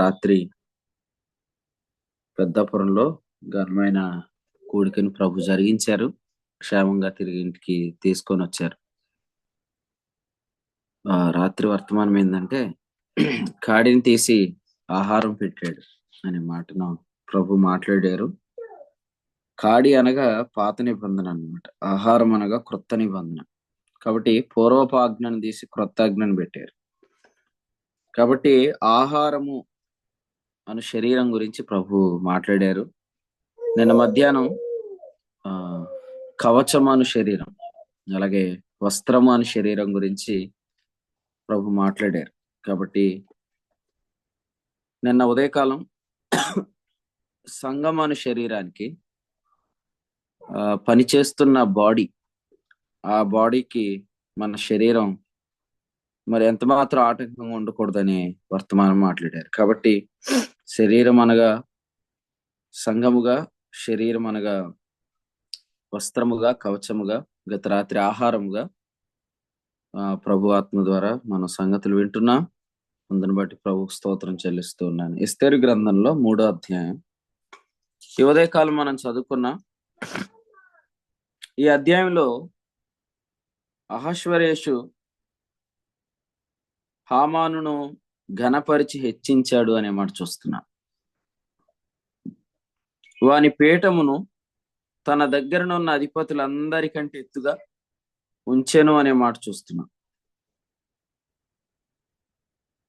రాత్రి పెద్దాపురంలో ఘనమైన కూడికను ప్రభు జరిగించారు. క్షేమంగా తిరిగి ఇంటికి తీసుకొని వచ్చారు. రాత్రి వర్తమానం ఏంటంటే కాడిని తీసి ఆహారం పెట్టాడు అనే మాటను ప్రభు మాట్లాడారు. కాడి అనగా పాత నిబంధన అన్నమాట. ఆహారం అనగా క్రొత్త నిబంధన. కాబట్టి పూర్వపు ఆజ్ఞను తీసి క్రొత్త ఆజ్ఞను పెట్టారు. కాబట్టి ఆహారము అను శరీరం గురించి ప్రభు మాట్లాడారు. నిన్న మధ్యాహ్నం కవచము అను శరీరం, అలాగే వస్త్రము అను శరీరం గురించి ప్రభు మాట్లాడారు. కాబట్టి నిన్న ఉదయకాలం సంఘం అను శరీరానికి పనిచేస్తున్న బాడీ, ఆ బాడీకి మన శరీరం మరి ఎంత మాత్రం ఆటంకంగా ఉండకూడదని వర్తమానం మాట్లాడారు. కాబట్టి శరీరం అనగా సంఘముగా, శరీరం అనగా వస్త్రముగా, కవచముగా, గత రాత్రి ఆహారముగా ప్రభు ఆత్మ ద్వారా మన సంగతులు వింటున్నాం. అందుని బట్టి ప్రభుకు స్తోత్రం చెల్లిస్తూ ఉన్నాను. ఎస్తేరు గ్రంథంలో 3వ అధ్యాయం ఈ ఉదయకాలం మనం చదువుకున్నాం. ఈ అధ్యాయంలో అహష్వేరోషు హామానును ఘనపరిచి హెచ్చించాడు అనే మాట చూస్తున్నాం. వాని పీఠమును తన దగ్గరనున్న అధిపతులందరికంటే ఎత్తుగా ఉంచెను అనే మాట చూస్తున్నాం.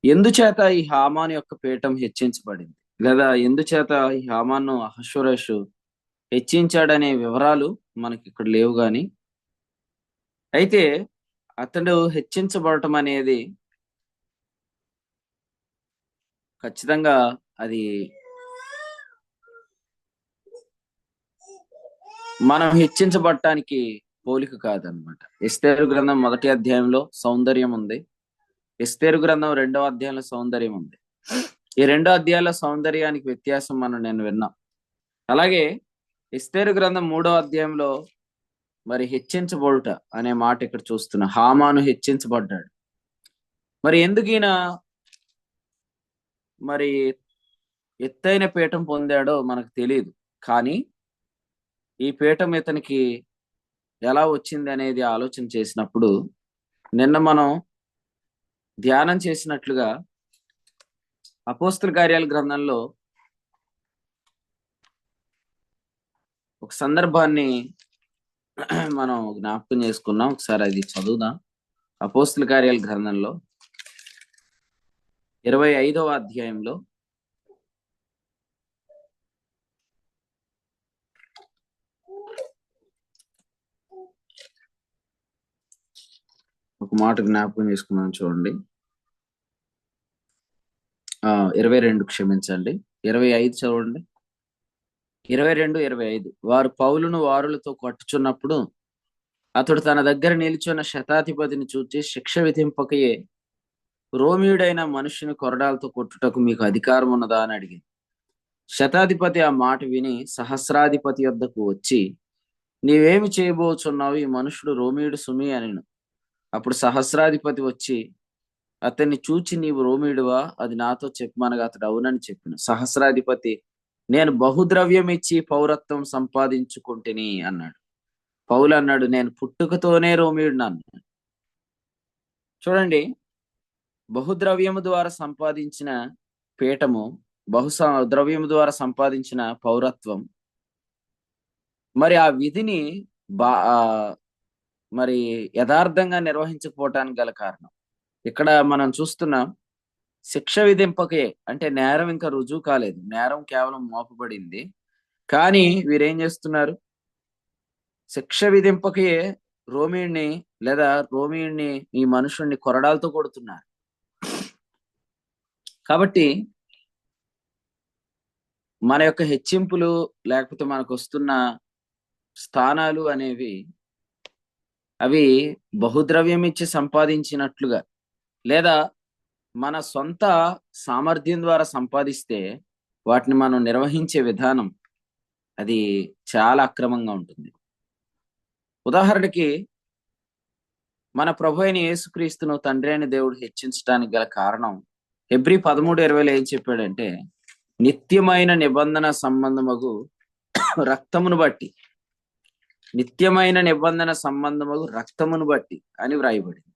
ఎందుచేత ఈ హామాను యొక్క పీఠం హెచ్చించబడింది, లేదా ఎందుచేత ఈ హామాను అహష్వేరోషు హెచ్చించాడనే వివరాలు మనకి ఇక్కడ లేవు. గాని అయితే అతడు హెచ్చించబడటం అనేది ఖచ్చితంగా అది మనం హెచ్చించబడటానికి పోలిక కాదనమాట. ఎస్తేరు గ్రంథం 1వ అధ్యాయంలో సౌందర్యం ఉంది. ఎస్తేరు గ్రంథం 2వ అధ్యాయంలో సౌందర్యం ఉంది. ఈ 2 అధ్యాయాల సౌందర్యానికి వ్యత్యాసం నేను విన్నాం. అలాగే ఎస్తేరు గ్రంథం 3వ అధ్యాయంలో మరి హెచ్చించబడుట అనే మాట ఇక్కడ చూస్తున్నా. హామాను హెచ్చించబడ్డాడు. మరి ఎందుకు ఈయన మరి ఎత్తైన పీఠం పొందాడో మనకు తెలియదు. కానీ ఈ పీఠం ఇతనికి ఎలా వచ్చింది అనేది ఆలోచన చేసినప్పుడు, నిన్న మనం ధ్యానం చేసినట్లుగా అపోస్తల కార్యాల గ్రంథంలో ఒక సందర్భాన్ని మనం జ్ఞాపకం చేసుకున్నాం. ఒకసారి అది చదువుదాం. అపోస్తల కార్యాల గ్రంథంలో 25వ అధ్యాయంలో ఒక మాట జ్ఞాపకం చేసుకున్నాను చూడండి. 22 క్షమించండి, 25 చదవండి. 22, 25. వారు పౌలును వారులతో కొట్టుచున్నప్పుడు అతడు తన దగ్గర నిలిచిన శతాధిపతిని చూచి, శిక్ష విధింపకయే రోమియుడైన మనుషుని కొరడాలతో కొట్టుటకు మీకు అధికారం ఉన్నదా అని అడిగింది. శతాధిపతి ఆ మాట విని సహస్రాధిపతి వద్దకు వచ్చి, నీవేమి చేయబోచున్నావు? ఈ మనుషుడు రోమియుడు సుమి అనెను. అప్పుడు సహస్రాధిపతి వచ్చి అతన్ని చూచి, నీవు రోమియుడువా? అది నాతో చెప్పమనగా అతడు అవునని చెప్పిన. సహస్రాధిపతి, నేను బహుద్రవ్యం ఇచ్చి పౌరత్వం సంపాదించుకుంటేని అన్నాడు. పౌలు అన్నాడు, నేను పుట్టుకతోనే రోమియుడిని అన్నాడు. చూడండి, బహుద్రవ్యము ద్వారా సంపాదించిన పీఠము, ద్రవ్యము ద్వారా సంపాదించిన పౌరత్వం, మరి ఆ విధిని మరి యథార్థంగా నిర్వహించకపోవటానికి గల కారణం ఇక్కడ మనం చూస్తున్నాం. శిక్ష విధింపకే అంటే నేరం ఇంకా రుజువు కాలేదు, నేరం కేవలం మోపబడింది. కానీ వీరేం చేస్తున్నారు? శిక్ష విధింపకే రోమియుడిని ఈ మనుషుణ్ణి కొరడాలతో కొడుతున్నారు. కాబట్టి మన యొక్క హెచ్చింపులు, లేకపోతే మనకు వస్తున్న స్థానాలు అనేవి అవి బహుద్రవ్యం ఇచ్చి సంపాదించినట్లుగా, లేదా మన సొంత సామర్థ్యం ద్వారా సంపాదిస్తే వాటిని మనం నిర్వహించే విధానం అది చాలా అక్రమంగా ఉంటుంది. ఉదాహరణకి, మన ప్రభు అయిన యేసుక్రీస్తును తండ్రి అయిన దేవుడు హెచ్చించడానికి గల కారణం హెబ్రీ 13:20 ఏం చెప్పాడంటే, నిత్యమైన నిబంధన సంబంధమగు రక్తమును బట్టి, నిత్యమైన నిబంధన సంబంధమగు రక్తమును బట్టి అని వ్రాయబడింది.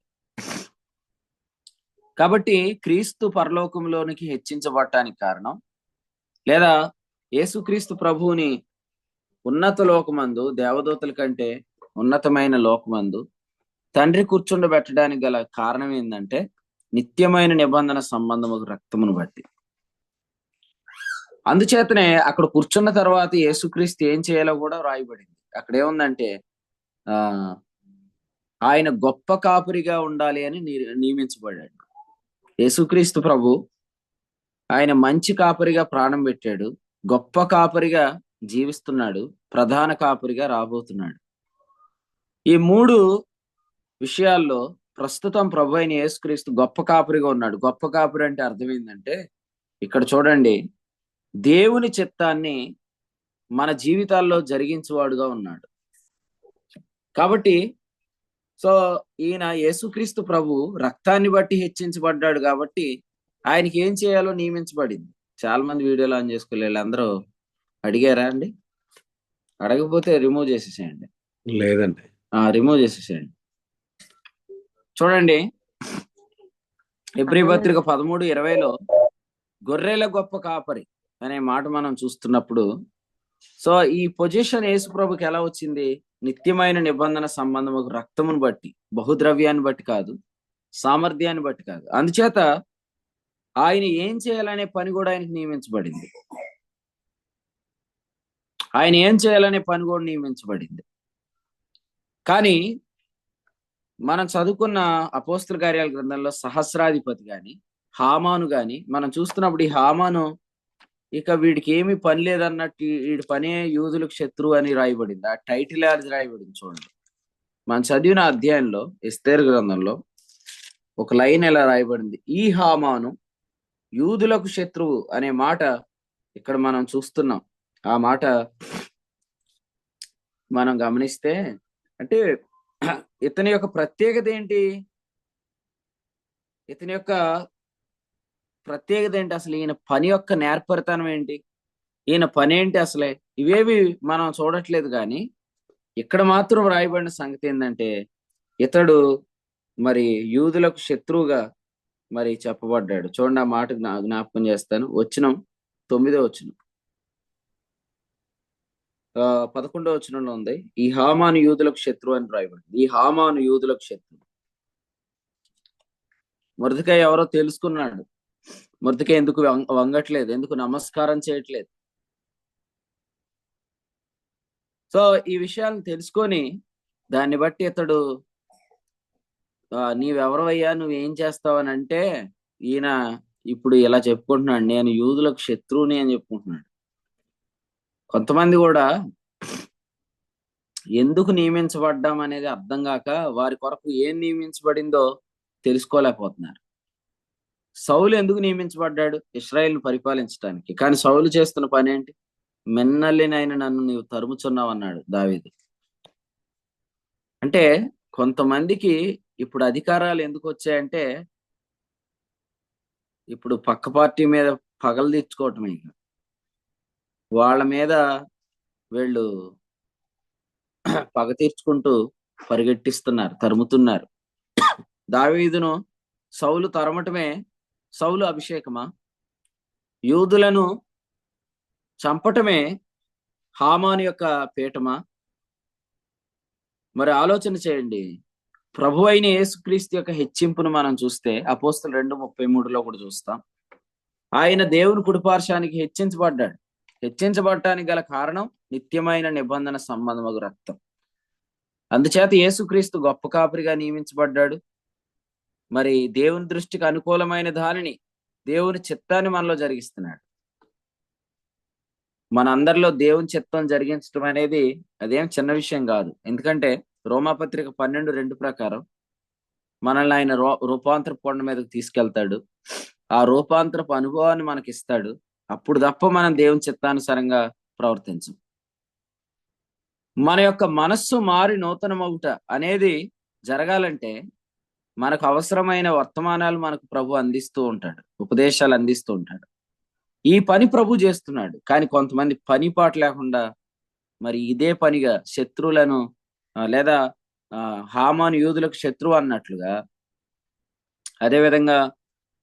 కాబట్టి క్రీస్తు పరలోకంలోనికి హెచ్చించబడటానికి కారణం, లేదా యేసుక్రీస్తు ప్రభువుని ఉన్నత లోకమందు, దేవదూతల కంటే ఉన్నతమైన లోకమందు తండ్రి కూర్చుండబెట్టడానికి గల కారణం ఏంటంటే, నిత్యమైన నిబంధన సంబంధము రక్తమును బట్టి. అందుచేతనే అక్కడ కూర్చున్న తర్వాత యేసుక్రీస్తు ఏం చేయాలో కూడా రాయబడింది. అక్కడ ఏముందంటే, ఆ ఆయన గొప్ప కాపురిగా ఉండాలి అని నియమించబడ్డాడు. యేసుక్రీస్తు ప్రభు ఆయన మంచి కాపరిగా ప్రాణం పెట్టాడు, గొప్ప కాపరిగా జీవిస్తున్నాడు, ప్రధాన కాపరిగా రాబోతున్నాడు. ఈ మూడు విషయాల్లో ప్రస్తుతం ప్రభు అయిన యేసుక్రీస్తు గొప్ప కాపరిగా ఉన్నాడు. గొప్ప కాపరి అంటే అర్థం ఏంటంటే, ఇక్కడ చూడండి, దేవుని చిత్తాన్ని మన జీవితాల్లో జరిగించేవాడుగా ఉన్నాడు. కాబట్టి ఈయన యేసుక్రీస్తు ప్రభు రక్తాన్ని బట్టి హెచ్చించబడ్డాడు కాబట్టి ఆయనకి ఏం చేయాలో నియమించబడింది. చాలా మంది వీడియోలు ఆన్ చేసుకోలేదు. అందరూ అడిగారా అండి? అడగకపోతే రిమూవ్ చేసేసేయండి. లేదండి, రిమూవ్ చేసేసేయండి. చూడండి, హెబ్రీ పత్రిక 13:20లో గొర్రెల గొప్ప కాపరి అనే మాట మనం చూస్తున్నప్పుడు, ఈ పొజిషన్ యేసు ప్రభుకి ఎలా వచ్చింది? నిత్యమైన నిబంధన సంబంధం రక్తమును బట్టి, బహుద్రవ్యాన్ని బట్టి కాదు, సామర్థ్యాన్ని బట్టి కాదు. అందుచేత ఆయన ఏం చేయాలనే పని కూడా ఆయనకు నియమించబడింది. ఆయన ఏం చేయాలనే పని కూడా నియమించబడింది. కానీ మనం చదువుకున్న అపోస్తల కార్యాల గ్రంథంలో సహస్రాధిపతి గాని, హామాను గాని మనం చూస్తున్నప్పుడు, ఈ హామాను ఇక వీడికి ఏమి పని లేదన్నట్టు, వీడి పనే యూదులకు శత్రువు అని రాయబడింది. ఆ టైటిల్ అది రాయబడింది. చూడండి, మనం చదివిన అధ్యాయంలో ఎస్తేరు గ్రంథంలో ఒక లైన్ ఎలా రాయబడింది, ఈ హామాను యూదులకు శత్రువు అనే మాట ఇక్కడ మనం చూస్తున్నాం. ఆ మాట మనం గమనిస్తే, అంటే ఇతని యొక్క ప్రత్యేకత ఏంటి? అసలు ఈయన పని యొక్క నేర్పరితనం ఏంటి? ఈయన పని ఏంటి అసలే? ఇవేవి మనం చూడట్లేదు. కానీ ఇక్కడ మాత్రం రాయబడిన సంగతి ఏంటంటే, ఇతడు మరి యూదులకు శత్రువుగా మరి చెప్పబడ్డాడు. చూడండి, ఆ మాట జ్ఞాపకం చేస్తాను. 9వ వచనం, 11వ వచనంలో ఉంది, ఈ హామాను యూదులకు శత్రువు అని రాయబడింది. ఈ హామాను యూదులకు శత్రువు. మొర్దెకై ఎవరో తెలుసుకున్నాడు. మొర్దెకై ఎందుకు వంగట్లేదు? ఎందుకు నమస్కారం చేయట్లేదు? ఈ విషయాలను తెలుసుకొని దాన్ని బట్టి ఇతడు, నీవెవరవయ్యా, నువ్వేం చేస్తావని అంటే, ఈయన ఇప్పుడు ఇలా చెప్పుకుంటున్నాడు, నేను యూదులకు శత్రువుని అని చెప్పుకుంటున్నాడు. కొంతమంది కూడా ఎందుకు నియమించబడ్డాం అనేది అర్థం కాక వారి కొరకు ఏం నియమించబడిందో తెలుసుకోలేకపోతున్నారు. సౌలు ఎందుకు నియమించబడ్డాడు? ఇశ్రాయేలును పరిపాలించడానికి. కానీ సౌలు చేస్తున్న పని ఏంటి? మెన్నల్లినైన నన్ను నీవు తరుముచున్నావు అన్నాడు దావీదు. అంటే కొంతమందికి ఇప్పుడు అధికారాలు ఎందుకు వచ్చాయంటే, ఇప్పుడు పక్క పార్టీ మీద పగలు తెచ్చుకోవటమే. వాళ్ళ మీద వీళ్ళు పగ తీర్చుకుంటూ పరిగెట్టిస్తున్నారు, తరుముతున్నారు. దావీదును సౌలు తరమటమే సౌలు అభిషేకమా? యూదులను చంపటమే హామాను యొక్క పీఠమా? మరి ఆలోచన చేయండి. ప్రభు అయిన యేసుక్రీస్తు యొక్క హెచ్చింపును మనం చూస్తే అపోస్తలు 2:33లో కూడా చూస్తాం. ఆయన దేవుని కుడిపార్శ్వానికి హెచ్చించబడ్డాడు. హెచ్చించబడటానికి గల కారణం నిత్యమైన నిబంధన సంబంధమగు రక్తం. అందుచేత యేసుక్రీస్తు గొప్ప కాపరిగా నియమించబడ్డాడు. మరి దేవుని దృష్టికి అనుకూలమైన దానిని, దేవుని చిత్తాన్ని మనలో జరిగిస్తున్నాడు. మనందరిలో దేవుని చిత్తం జరిగించడం అనేది అదేం చిన్న విషయం కాదు. ఎందుకంటే రోమాపత్రిక 12:2 ప్రకారం మనల్ని ఆయన రూపాంతరపు కొండ మీదకి తీసుకెళ్తాడు. ఆ రూపాంతరపు అనుభవాన్ని మనకిస్తాడు. అప్పుడు తప్ప మనం దేవుని చిత్తానుసారంగా ప్రవర్తించం. మన యొక్క మనస్సు మారి నూతనమవుట అనేది జరగాలంటే మనకు అవసరమైన వర్తమానాలు మనకు ప్రభు అందిస్తూ ఉంటాడు, ఉపదేశాలు అందిస్తూ ఉంటాడు. ఈ పని ప్రభు చేస్తున్నాడు. కానీ కొంతమంది పని పాటు లేకుండా మరి ఇదే పనిగా శత్రువులను లేదా హామాను యూదులకు శత్రువు అన్నట్లుగా, అదేవిధంగా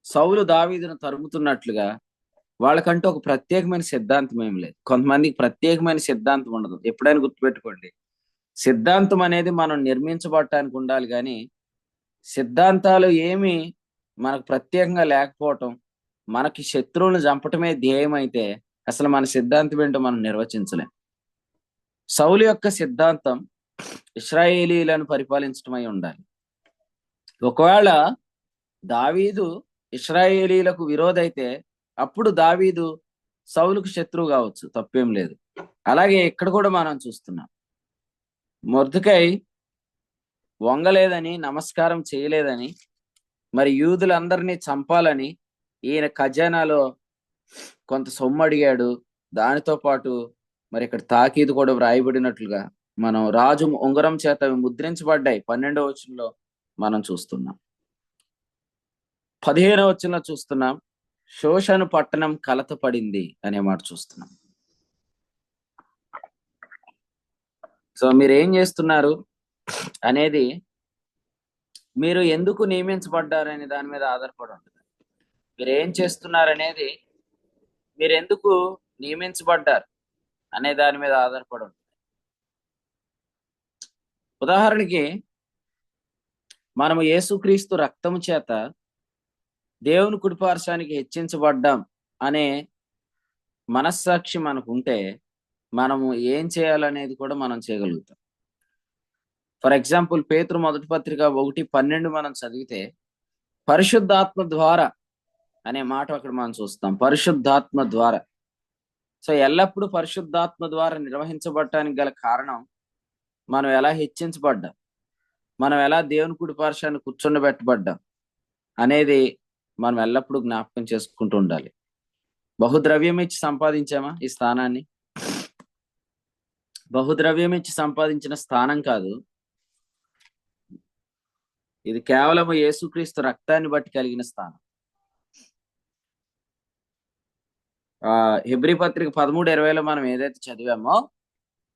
సౌలు దావీదును తరుముతున్నట్లుగా వాళ్ళకంటూ ఒక ప్రత్యేకమైన సిద్ధాంతం ఏం లేదు. కొంతమందికి ప్రత్యేకమైన సిద్ధాంతం ఉండదు. ఎప్పుడైనా గుర్తుపెట్టుకోండి, సిద్ధాంతం అనేది మనం నిర్మించబడటానికి ఉండాలి, కానీ సిద్ధాంతాలు ఏమి మనకు ప్రత్యేకంగా లేకపోవటం, మనకి శత్రువులను చంపటమే ధ్యేయం అయితే అసలు మన సిద్ధాంతం ఏంటో మనం నిర్వచించలేం. సౌలు యొక్క సిద్ధాంతం ఇశ్రాయేలీలను పరిపాలించటమై ఉండాలి. ఒకవేళ దావీదు ఇశ్రాయేలీలకు విరోధైతే అప్పుడు దావీదు సౌలుకు శత్రువు కావచ్చు, తప్పేం లేదు. అలాగే ఇక్కడ కూడా మనం చూస్తున్నాం, మొర్దెకై వంగలేదని, నమస్కారం చేయలేదని, మరి యూదులందరినీ చంపాలని ఈయన ఖజానాలో కొంత సొమ్ము అడిగాడు. దానితో పాటు మరి ఇక్కడ తాకీదు కూడా వ్రాయబడినట్లుగా మనం రాజు ఉంగరం చేత ముద్రించబడ్డాయి 12వ వచనంలో మనం చూస్తున్నాం. 15వ వచనంలో చూస్తున్నాం, శోషను పట్టణం కలత పడింది అనే మాట చూస్తున్నాం. సో మీరు ఏం చేస్తున్నారు అనేది, మీరు ఎందుకు నియమించబడ్డారనే దాని మీద ఆధారపడి ఉంటుంది. మీరు ఏం చేస్తున్నారనేది, మీరు ఎందుకు నియమించబడ్డారు అనే దాని మీద ఆధారపడి ఉంటుంది. ఉదాహరణకి మనము యేసుక్రీస్తు రక్తము చేత దేవుని కుడిపార్శ్వానికి హెచ్చించబడ్డాం అనే మనస్సాక్షి మనకు ఉంటే మనము ఏం చేయాలనేది కూడా మనం చేయగలుగుతాం. ఫర్ ఎగ్జాంపుల్ పేతురు మొదటి పత్రిక 1:12 మనం చదివితే పరిశుద్ధాత్మ ద్వారా అనే మాట అక్కడ మనం చూస్తాం. పరిశుద్ధాత్మ ద్వారా. సో ఎల్లప్పుడూ పరిశుద్ధాత్మ ద్వారా నిర్వహించబడటానికి గల కారణం, మనం ఎలా హెచ్చించబడ్డాం, మనం ఎలా దేవుని కుడిపార్శ్వాన్ని కూర్చుండబెట్టబడ్డాం అనేది మనం ఎల్లప్పుడూ జ్ఞాపకం చేసుకుంటూ ఉండాలి. బహుద్రవ్యం ఇచ్చి సంపాదించామా ఈ స్థానాన్ని? బహుద్రవ్యం ఇచ్చి సంపాదించిన స్థానం కాదు ఇది, కేవలం యేసుక్రీస్తు రక్తాన్ని బట్టి కలిగిన స్థానం. హెబ్రీ పత్రిక 13:20లో మనం ఏదైతే చదివామో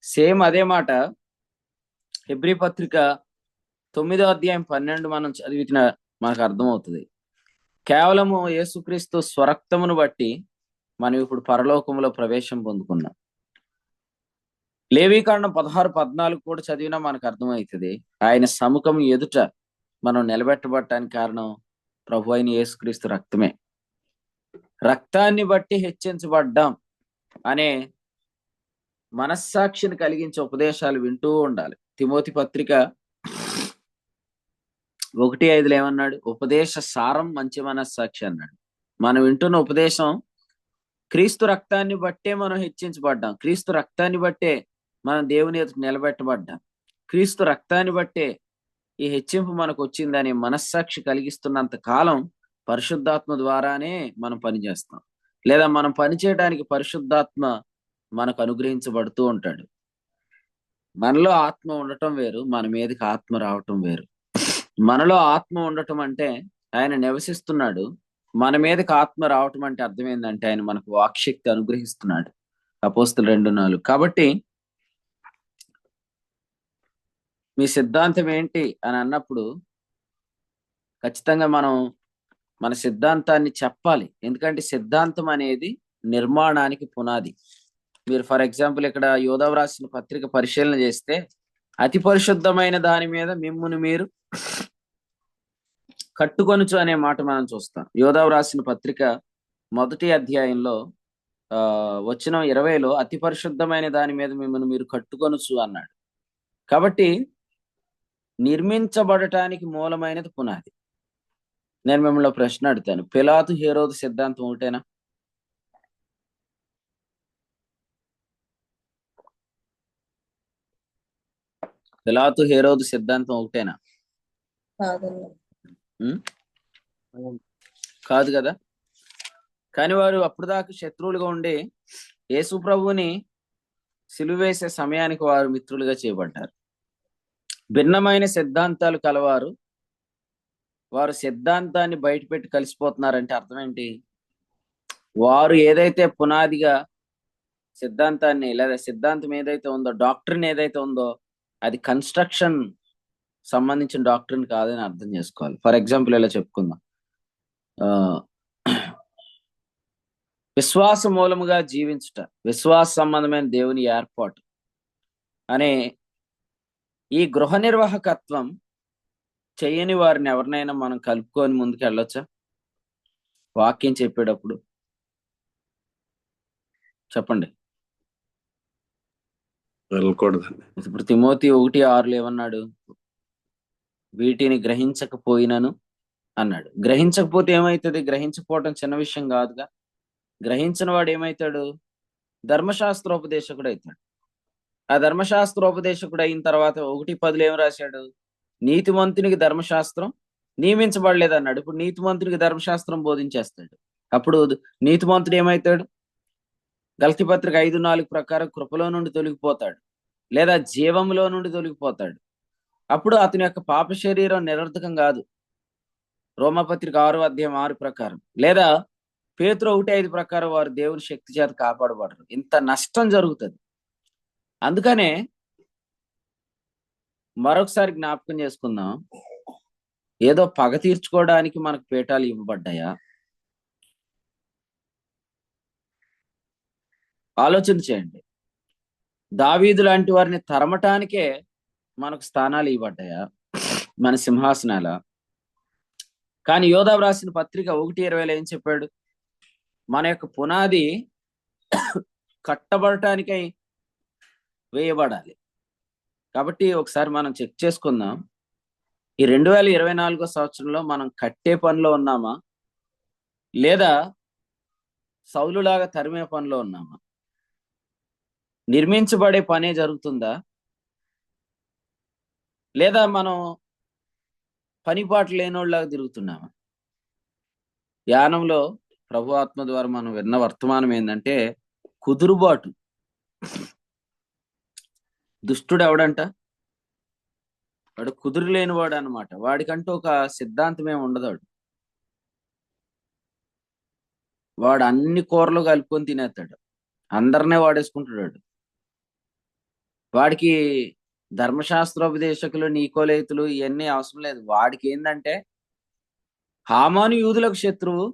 సేమ్ అదే మాట హెబ్రీ పత్రిక 9:12 మనం చదివిన మనకు అర్థమవుతుంది. కేవలము యేసుక్రీస్తు స్వరక్తమును బట్టి మనం ఇప్పుడు పరలోకంలో ప్రవేశం పొందుకున్నాం. లేవీకాండం 16:14 కూడా చదివినా మనకు అర్థమవుతుంది, ఆయన సముఖం ఎదుట మనం నిలబెట్టబడటానికి కారణం ప్రభు అయిన యేసుక్రీస్తు రక్తమే. రక్తాన్ని బట్టి హెచ్చించబడ్డాం అనే మనస్సాక్షిని కలిగించే ఉపదేశాలు వింటూ ఉండాలి. తిమోతి పత్రిక 1:5 ఏమన్నాడు? ఉపదేశ సారం మంచి మనస్సాక్షి అన్నాడు. మనం వింటున్న ఉపదేశం క్రీస్తు రక్తాన్ని బట్టే మనం హెచ్చించబడ్డాం, క్రీస్తు రక్తాన్ని బట్టే మనం దేవుని ఎదుట నిలబెట్టబడ్డాం, క్రీస్తు రక్తాన్ని బట్టే ఈ హెచ్చింపు మనకు వచ్చిందని మనస్సాక్షి కలిగిస్తున్నంత కాలం పరిశుద్ధాత్మ ద్వారానే మనం పనిచేస్తాం, లేదా మనం పనిచేయడానికి పరిశుద్ధాత్మ మనకు అనుగ్రహించబడుతూ ఉంటాడు. మనలో ఆత్మ ఉండటం వేరు, మన మీదకి ఆత్మ రావటం వేరు. మనలో ఆత్మ ఉండటం అంటే ఆయన నివసిస్తున్నాడు, మన మీదకి ఆత్మ రావటం అంటే అర్థం ఏంటంటే ఆయన మనకు వాక్శక్తి అనుగ్రహిస్తున్నాడు. అపోస్తలులు 2:4. కాబట్టి మీ సిద్ధాంతం ఏంటి అని అన్నప్పుడు ఖచ్చితంగా మనం మన సిద్ధాంతాన్ని చెప్పాలి. ఎందుకంటే సిద్ధాంతం అనేది నిర్మాణానికి పునాది. మీరు ఫర్ ఎగ్జాంపుల్ ఇక్కడ యోదావు రాసిన పత్రిక పరిశీలన చేస్తే అతి పరిశుద్ధమైన దాని మీద మిమ్మును మీరు కట్టుకొనుచు అనే మాట మనం చూస్తాం. యోదావు రాసిన పత్రిక 1వ అధ్యాయంలో వచనం 20లో అతి పరిశుద్ధమైన దాని మీద మిమ్మల్ని మీరు కట్టుకొనుచు అన్నాడు. కాబట్టి నిర్మించబడటానికి మూలమైనది పునాది. నేను మిమ్మల్ని ప్రశ్న అడుగుతాను, పిలాతు హేరోదు సిద్ధాంతం ఒకటేనా? పిలాతు హేరోదు సిద్ధాంతం ఒకటేనా? కాదు కదా. కానీ వారు అప్పుడు దాకా శత్రువులుగా ఉండి యేసు ప్రభువుని సిలువ వేసే సమయానికి వారు మిత్రులుగా చేయబడ్డారు. భిన్నమైన సిద్ధాంతాలు కలవారు వారు సిద్ధాంతాన్ని బయటపెట్టి కలిసిపోతున్నారంటే అర్థం ఏంటి? వారు ఏదైతే పునాదిగా సిద్ధాంతాన్ని లేదా సిద్ధాంతం ఏదైతే ఉందో, డాక్ట్రిన్ ఏదైతే ఉందో, అది కన్స్ట్రక్షన్ సంబంధించిన డాక్ట్రిన్ కాదని అర్థం చేసుకోవాలి. ఫర్ ఎగ్జాంపుల్ ఇలా చెప్పుకుందాం. ఆ విశ్వాస మూలముగా జీవించుట, విశ్వాస సంబంధమైన దేవుని ఏర్పాటు అనే ఈ గృహ నిర్వాహకత్వం చేయని వారిని ఎవరినైనా మనం కలుపుకొని ముందుకు వెళ్ళొచ్చా వాక్యం చెప్పేటప్పుడు? చెప్పండి. వెళ్ళకూడదండి. ఇప్పుడు తిమోతి 1:6 ఏమన్నాడు? వీటిని గ్రహించకపోయినను అన్నాడు. గ్రహించకపోతే ఏమైతుంది? గ్రహించకపోవటం చిన్న విషయం కాదుగా. గ్రహించిన వాడు ఏమైతాడు? ధర్మశాస్త్రోపదేశకుడు అవుతాడు. ఆ ధర్మశాస్త్రోపదేశకుడు అయిన తర్వాత 1:10 ఏం రాశాడు? నీతిమంతునికి ధర్మశాస్త్రం నియమించబడలేదు అన్నాడు. ఇప్పుడు నీతిమంతునికి ధర్మశాస్త్రం బోధించేస్తాడు. అప్పుడు నీతిమంతుడు ఏమైతాడు? గల్తీ పత్రిక 5:4 ప్రకారం కృపలో నుండి తొలగిపోతాడు, లేదా జీవంలో నుండి తొలగిపోతాడు. అప్పుడు అతని యొక్క పాప శరీరం నిరర్థకం కాదు, రోమపత్రిక 6:6 ప్రకారం, లేదా పేతురు 1:5 ప్రకారం వారు దేవుని శక్తి చేత కాపాడబడరు. ఇంత నష్టం జరుగుతుంది. అందుకనే మరొకసారి జ్ఞాపకం చేసుకుందాం, ఏదో పగ తీర్చుకోవడానికి మనకు పీఠాలు ఇవ్వబడ్డాయా? ఆలోచన చేయండి. దావీదు లాంటి వారిని తరమటానికే మనకు స్థానాలు ఇవ్వబడ్డాయా, మన సింహాసనాల? కానీ యోధా రాసిన పత్రిక 1:20 ఏం చెప్పాడు? మన యొక్క పునాది కట్టబడటానికై వేయబడాలి. కాబట్టి ఒకసారి మనం చెక్ చేసుకుందాం, ఈ 2024 సంవత్సరంలో మనం కట్టే పనిలో ఉన్నామా, లేదా సౌలులాగా తరిమే పనిలో ఉన్నామా? నిర్మించబడే పనే జరుగుతుందా, లేదా మనం పనిపాటు లేనోళ్ళలాగా తిరుగుతున్నామా? ధ్యానంలో ప్రభు ఆత్మ ద్వారా మనం విన్న వర్తమానం ఏంటంటే, కుదురుబాటు. దుష్టుడు ఎవడంట? వాడు కుదురు లేనివాడు అనమాట. వాడికంటూ ఒక సిద్ధాంతమే ఉండదు. వాడు అన్ని కూరలు కలుపుకొని తినేస్తాడు, అందరినే వాడేసుకుంటాడు. వాడికి ధర్మశాస్త్రోపదేశకులు, నీకోలేతులు ఇవన్నీ అవసరం లేదు. వాడికి ఏంటంటే, హామాను యూదులకు శత్రువు,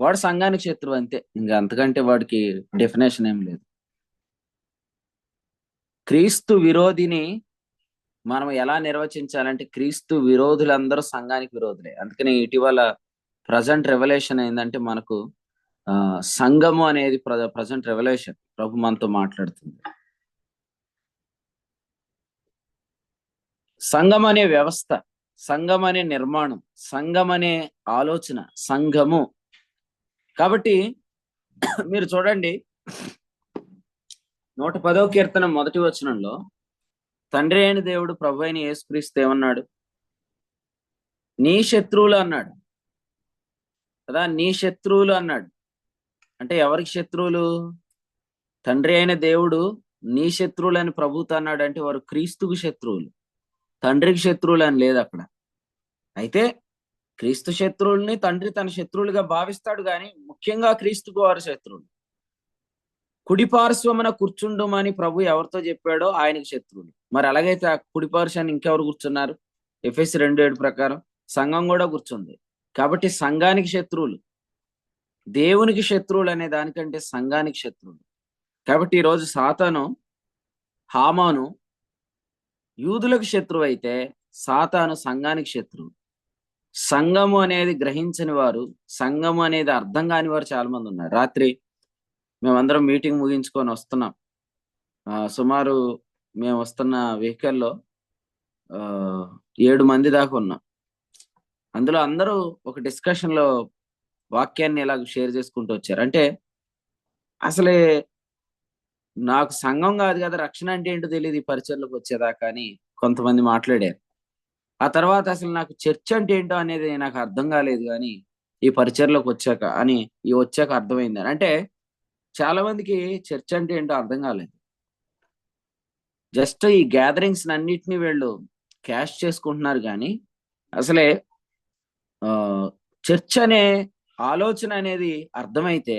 వాడు సంఘానికి శత్రువు, అంతే. ఇంకా అంతకంటే వాడికి డెఫినేషన్ ఏం లేదు. క్రీస్తు విరోధిని మనం ఎలా నిర్వచించాలంటే, క్రీస్తు విరోధులందరూ సంఘానికి విరోధులే. అందుకని ఇటీవల ప్రజెంట్ రెవల్యూషన్ ఏంటంటే, మనకు సంఘము అనేది ప్రజెంట్ రెవల్యూషన్ ప్రభు మనతో మాట్లాడుతుంది. సంఘం అనే వ్యవస్థ, సంఘం అనే నిర్మాణం, సంఘం అనే ఆలోచన, సంఘము. కాబట్టి మీరు చూడండి, 110వ కీర్తన 1వ వచనంలో తండ్రి అయిన దేవుడు ప్రభు అయిన యేసుక్రీస్తు ఏమన్నాడు? నీ శత్రువులు అన్నాడు కదా. నీ శత్రువులు అన్నాడు అంటే ఎవరికి శత్రువులు? తండ్రి అయిన దేవుడు నీ శత్రువులు అని ప్రభుతో అన్నాడు అంటే వారు క్రీస్తుకు శత్రువులు, తండ్రికి శత్రువులు అని లేదు అక్కడ. అయితే క్రీస్తు శత్రువుల్ని తండ్రి తన శత్రువులుగా భావిస్తాడు, కానీ ముఖ్యంగా క్రీస్తుకు వారు శత్రువులు. కుడిపార్శ్వమున కూర్చుండమని ప్రభు ఎవరితో చెప్పాడో ఆయనకి శత్రువులు. మరి అలాగైతే ఆ కుడిపార్శ్వాన్ని ఇంకెవరు కూర్చున్నారు? ఎఫెసీ 2:7 ప్రకారం సంఘం కూడా కూర్చుంది. కాబట్టి సంఘానికి శత్రువులు, దేవునికి శత్రువులు అనే దానికంటే సంఘానికి శత్రువులు. కాబట్టి ఈరోజు సాతాను, హామాను యూదులకు శత్రువు అయితే, సాతాను సంఘానికి శత్రువు. సంఘము అనేది గ్రహించని వారు, సంఘము అనేది అర్థం కాని వారు చాలా మంది ఉన్నారు. రాత్రి మేమందరం మీటింగ్ ముగించుకొని వస్తున్నాం. సుమారు మేము వస్తున్న వెహికల్లో 7 మంది దాకా ఉన్నాం. అందులో అందరూ ఒక డిస్కషన్ లో వాక్యాన్ని ఇలా షేర్ చేసుకుంటూ వచ్చారు. అంటే అసలే నాకు సంఘం కాదు కదా, రక్షణ అంటే ఏంటో తెలియదు ఈ పరిచయలోకి వచ్చేదాకా అని కొంతమంది మాట్లాడారు. ఆ తర్వాత అసలు నాకు చర్చ్ అంటే ఏంటో అనేది నాకు అర్థం కాలేదు, కానీ ఈ పరిచయలోకి వచ్చాక అర్థమైంది. అంటే చాలా మందికి చర్చ్ అంటే ఏంటో అర్థం కాలేదు. జస్ట్ ఈ గ్యాదరింగ్స్ అన్నిటినీ వీళ్ళు క్యాష్ చేసుకుంటున్నారు, కానీ అసలే ఆ చర్చ్ అనే ఆలోచన అనేది అర్థమైతే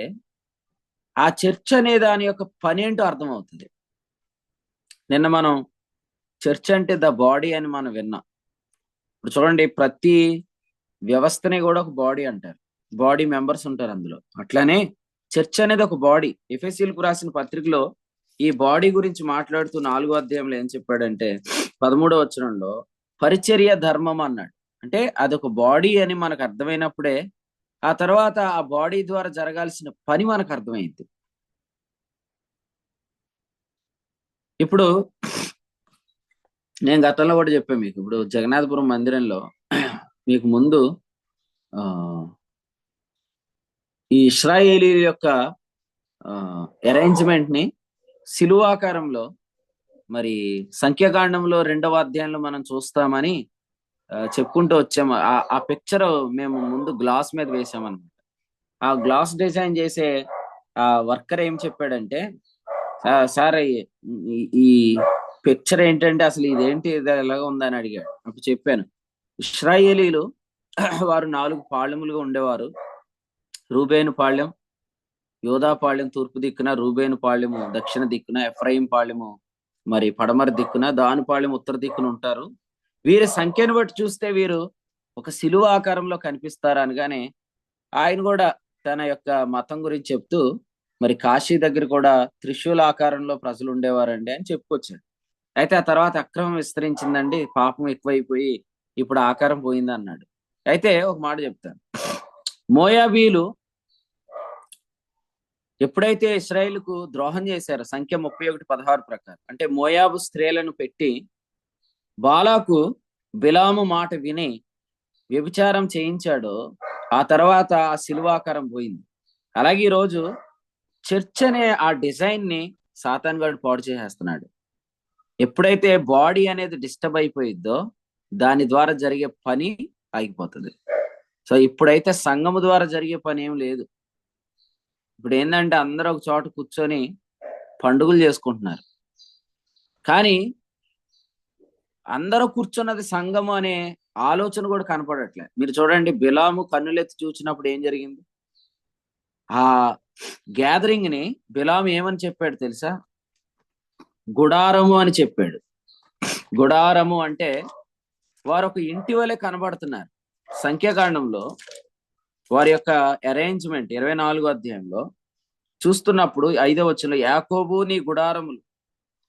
ఆ చర్చ్ అనే దాని యొక్క పని ఏంటో అర్థమవుతుంది. నిన్న మనం చర్చ్ అంటే ద బాడీ అని మనం విన్నాం. ఇప్పుడు చూడండి, ప్రతి వ్యవస్థని కూడా ఒక బాడీ అంటారు. బాడీ మెంబర్స్ ఉంటారు అందులో. అట్లానే చర్చ్ అనేది ఒక బాడీ. ఎఫెసీయులకు రాసిన పత్రికలో ఈ బాడీ గురించి మాట్లాడుతూ 4వ అధ్యాయంలో ఏం చెప్పాడంటే 13వ వచనంలో పరిచర్య ధర్మం అన్నాడు. అంటే అదొక బాడీ అని మనకు అర్థమైనప్పుడే ఆ తర్వాత ఆ బాడీ ద్వారా జరగాల్సిన పని మనకు అర్థమైంది. ఇప్పుడు నేను గతంలో కూడా చెప్పాను మీకు. ఇప్పుడు జగన్నాథపురం మందిరంలో మీకు ముందు ఆ ఈ ఇశ్రాయేలీల యొక్క అరేంజ్మెంట్ ని శిలువాకారంలో మరి సంఖ్యాకాండంలో 2వ అధ్యాయంలో మనం చూస్తామని చెప్పుకుంటూ వచ్చాము. ఆ పిక్చర్ మేము ముందు గ్లాస్ మీద వేసామన్నమాట. ఆ గ్లాస్ డిజైన్ చేసే ఆ వర్కర్ ఏం చెప్పాడంటే, సార్ ఈ పిక్చర్ ఏంటంటే అసలు ఇదేంటి, ఇది ఎలాగ ఉందని అడిగాడు. అప్పుడు చెప్పాను, ఇశ్రాయేలీలు వారు 4 పాళెములుగా ఉండేవారు. రూబేను పాళెం, యోధా పాళెం తూర్పు దిక్కున, రూబేను పాళెము దక్షిణ దిక్కున, ఎఫ్రాయిం పాళెము మరి పడమర దిక్కున, దాని పాళెం ఉత్తర దిక్కున ఉంటారు. వీరి సంఖ్యను బట్టి చూస్తే వీరు ఒక శిలువ ఆకారంలో కనిపిస్తారు అనగానే ఆయన కూడా తన యొక్క మతం గురించి చెప్తూ మరి కాశీ దగ్గర కూడా త్రిశూల ఆకారంలో ప్రజలు ఉండేవారండి అని చెప్పుకొచ్చాడు. అయితే ఆ తర్వాత అక్రమం విస్తరించిందండి, పాపం ఎక్కువైపోయి ఇప్పుడు ఆకారం పోయింది అన్నాడు. అయితే ఒక మాట చెప్తాను. మోయాబీలు ఎప్పుడైతే ఇశ్రాయేలుకు ద్రోహం చేశారో సంఖ్య 31:16 ప్రకారం, అంటే మోయాబు స్త్రీలను పెట్టి బాలాకు బిలాము మాట విని వ్యభిచారం చేయించాడో ఆ తర్వాత ఆ శిలువాకారం పోయింది. అలాగే ఈరోజు చర్చ్ అనే ఆ డిజైన్ ని సాతాన్ గాడు పాడు చేసేస్తున్నాడు. ఎప్పుడైతే బాడీ అనేది డిస్టర్బ్ అయిపోయిద్దో దాని ద్వారా జరిగే పని ఆగిపోతుంది. సో ఇప్పుడైతే సంఘము ద్వారా జరిగే పని ఏం లేదు. ఇప్పుడు ఏంటంటే అందరూ ఒక చోట కూర్చొని పండుగలు చేసుకుంటున్నారు. కానీ అందరూ కూర్చున్నది సంఘము అనే ఆలోచన కూడా కనపడట్లే. మీరు చూడండి, బిలాము కన్నులెత్తి చూచినప్పుడు ఏం జరిగింది? ఆ గ్యాదరింగ్ ని బిలాము ఏమని చెప్పాడు తెలుసా? గుడారము అని చెప్పాడు. గుడారము అంటే వారు ఒక ఇంటి వలె కనబడుతున్నారు. సంఖ్యాకాండంలో వారి యొక్క అరేంజ్మెంట్ 24వ అధ్యాయంలో చూస్తున్నప్పుడు 5వ వచనంలో యాకోబు నీ గుడారములు,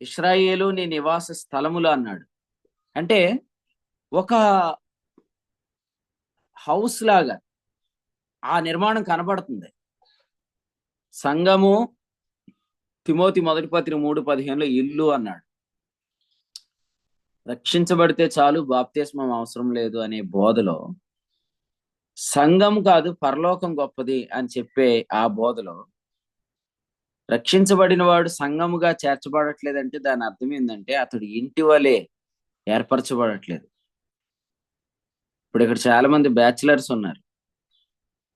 ఇశ్రాయేలు నీ నివాస స్థలములు అన్నాడు. అంటే ఒక హౌస్ లాగా ఆ నిర్మాణం కనబడుతుంది. సంఘము తిమోతి 1 పత్రిక 3:15లో ఇల్లు అన్నాడు. రక్షించబడితే చాలు, బాప్తిస్మం అవసరం లేదు అనే బోధలో సంఘం కాదు పరలోకం గొప్పది అని చెప్పే ఆ బోధలో రక్షించబడిన వాడు సంఘముగా చేర్చబడట్లేదంటే దాని అర్థం ఏంటంటే అతడు ఇంటి వలె ఏర్పరచబడట్లేదు. ఇప్పుడు ఇక్కడ చాలా మంది బ్యాచిలర్స్ ఉన్నారు.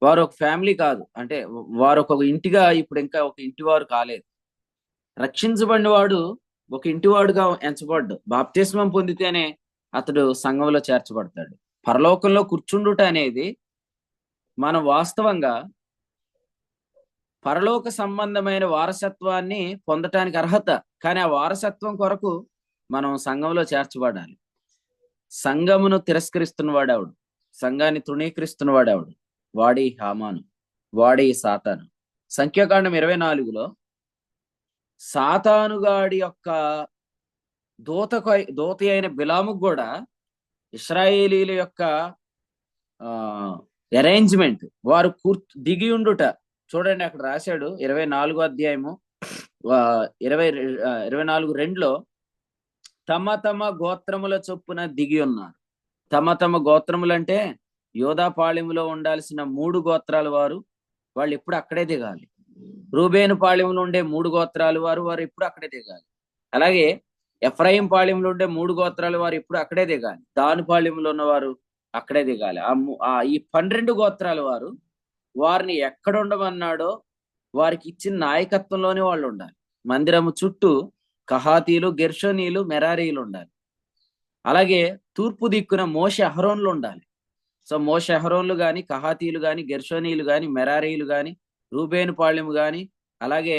వారు ఒక ఫ్యామిలీ కాదు, అంటే వారు ఒక ఇంటిగా ఇప్పుడు ఇంకా ఒక ఇంటి వారు కాలేదు. రక్షించబడిన వాడు ఒక ఇంటివాడుగా ఎంచబడ్డు. బాప్తిస్మం పొందితేనే అతడు సంఘంలో చేర్చబడతాడు. పరలోకంలో కూర్చుండుట అనేది మనం వాస్తవంగా పరలోక సంబంధమైన వారసత్వాన్ని పొందటానికి అర్హత. కానీ ఆ వారసత్వం కొరకు మనం సంఘంలో చేర్చబడాలి. సంఘమును తిరస్కరిస్తున్నవాడెవడు? సంఘాన్ని తృణీకరిస్తున్నవాడెవడు? వాడి హామాను, వాడి సాతాను. సంఖ్యాకాండం 24లో సాతానుగాడి యొక్క దూత అయిన బిలాముకు కూడా ఇశ్రాయేలీల యొక్క అరేంజ్మెంట్ వారు దిగి ఉండుట చూడండి. అక్కడ రాశాడు 24వ అధ్యాయము 24:2లో తమ తమ గోత్రముల చొప్పున దిగి ఉన్నారు. తమ తమ గోత్రములు అంటే యోధాపాళెములో ఉండాల్సిన 3 గోత్రాల వారు వాళ్ళు ఎప్పుడు అక్కడే దిగాలి. రూబేను పాళెంలో ఉండే 3 గోత్రాల వారు ఎప్పుడు అక్కడే దిగాలి. అలాగే ఎఫ్రాయిం పాళెంలో ఉండే 3 గోత్రాల వారు ఎప్పుడు అక్కడే దిగాలి. దాని పాళెంలో ఉన్నవారు అక్కడే దిగాలి. ఈ 12 గోత్రాల వారు వారిని ఎక్కడ ఉండమన్నాడో వారికి ఇచ్చిన నాయకత్వంలోనే వాళ్ళు ఉండాలి. మందిరము చుట్టూ కహాతీలు, గెర్షోనీలు, మెరారీలు ఉండాలి. అలాగే తూర్పు దిక్కున మోషే, అహరోన్లు ఉండాలి. సో మోషెహరోన్లు గాని, కహాతీలు గాని, గెర్షోనీలు గాని, మెరారీలు గాని, రూబేను పాళ్యం గాని, అలాగే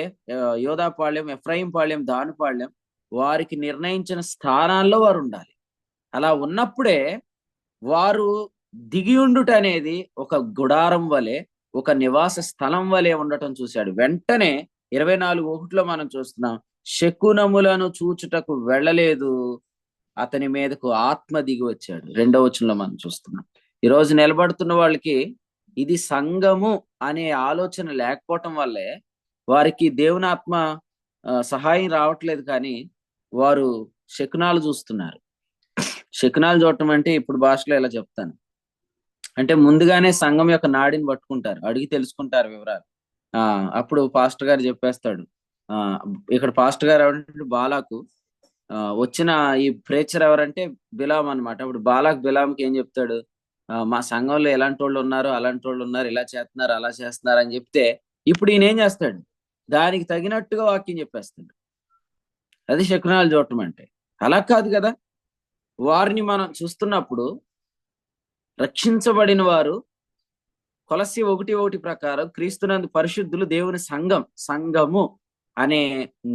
యోధా పాళ్యం, ఎఫ్రాయిం పాళ్యం, దాను పాళ్యం, వారికి నిర్ణయించిన స్థానాల్లో వారు ఉండాలి. అలా ఉన్నప్పుడే వారు దిగి ఉండుట అనేది ఒక గుడారం వలె, ఒక నివాస స్థలం వలె ఉండటం చూశాడు. వెంటనే 24:1 మనం చూస్తున్నాం, శకునములను చూచుటకు వెళ్ళలేదు, అతని మీదకు ఆత్మ దిగి వచ్చాడు. 2వ వచనంలో మనం చూస్తున్నాం. ఈరోజు నిలబడుతున్న వాళ్ళకి ఇది సంఘము అనే ఆలోచన లేకపోవటం వల్లే వారికి దేవుని ఆత్మ సహాయం రావట్లేదు, కానీ వారు శకునాలు చూస్తున్నారు. శకునాలు చూడటం అంటే ఇప్పుడు భాషలో ఇలా చెప్తాను, అంటే ముందుగానే సంఘం యొక్క నాడిని పట్టుకుంటారు, అడిగి తెలుసుకుంటారు వివరాలు. అప్పుడు పాస్టర్ గారు చెప్పేస్తాడు. ఇక్కడ పాస్టర్ గారు ఎవరంటే బాలాకు, వచ్చిన ఈ ప్రేచర్ ఎవరంటే బిలాం అనమాట. అప్పుడు బాలాక్ బిలాంకి ఏం చెప్తాడు, మా సంఘంలో ఎలాంటి వాళ్ళు ఉన్నారు, అలాంటి వాళ్ళు ఉన్నారు, ఇలా చేస్తున్నారు, అలా చేస్తున్నారు అని చెప్తే, ఇప్పుడు ఈయన ఏం చేస్తాడు, దానికి తగినట్టుగా వాక్యం చెప్పేస్తాడు. అది శకునాలు చూడటం అంటే. అలా కాదు కదా, వారిని మనం చూస్తున్నప్పుడు రక్షించబడిన వారు కొలస్సీ 1:1 ప్రకారం క్రీస్తునందు పరిశుద్ధులు దేవుని సంఘము అనే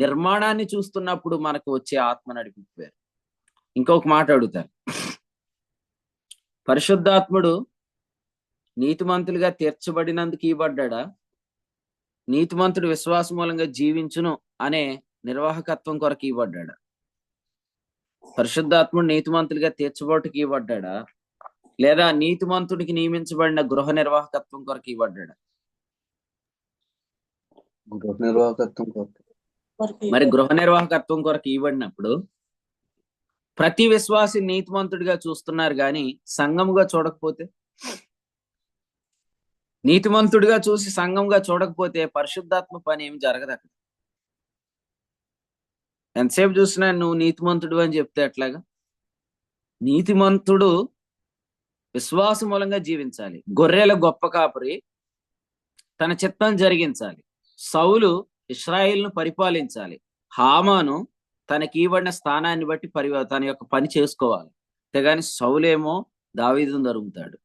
నిర్మాణాన్ని చూస్తున్నప్పుడు మనకు వచ్చే ఆత్మ నడిపించారు. ఇంకొక మాట అడుగుతారు, పరిశుద్ధాత్ముడు నీతిమంతులుగా తీర్చబడినందుకు ఇవ్వబడ్డా, నీతిమంతుడు విశ్వాస మూలంగా జీవించును అనే నిర్వాహకత్వం కొరకు ఇవ్వబడ్డా? పరిశుద్ధాత్ముడు నీతిమంతులుగా తీర్చబోటుకి ఇవ్వబడ్డా, లేదా నీతిమంతుడికి నియమించబడిన గృహ నిర్వాహకత్వం కొరకు ఇవ్వబడ్డా? గృహ నిర్వాహకత్వం కొరకు. మరి గృహ నిర్వాహకత్వం కొరకు ఇవ్వబడినప్పుడు ప్రతి విశ్వాసి నీతిమంతుడిగా చూస్తున్నారు, కానీ సంఘముగా చూడకపోతే, నీతిమంతుడిగా చూసి సంఘంగా చూడకపోతే పరిశుద్ధాత్మ పని ఏమి జరగదు అక్కడ. ఎంతసేపు చూసినా నువ్వు నీతిమంతుడు అని చెప్తే ఎట్లాగా? నీతిమంతుడు విశ్వాస మూలంగా జీవించాలి. గొర్రెల గొప్ప కాపరి తన చిత్తం జరిగించాలి. సౌలు ఇశ్రాయేలును పరిపాలించాలి. హామాను తనకి ఇవ్వబడిన స్థానాన్ని బట్టి తన యొక్క పని చేసుకోవాలి. అంతేగాని సౌలేమో దావీదును తరుగుతాడు,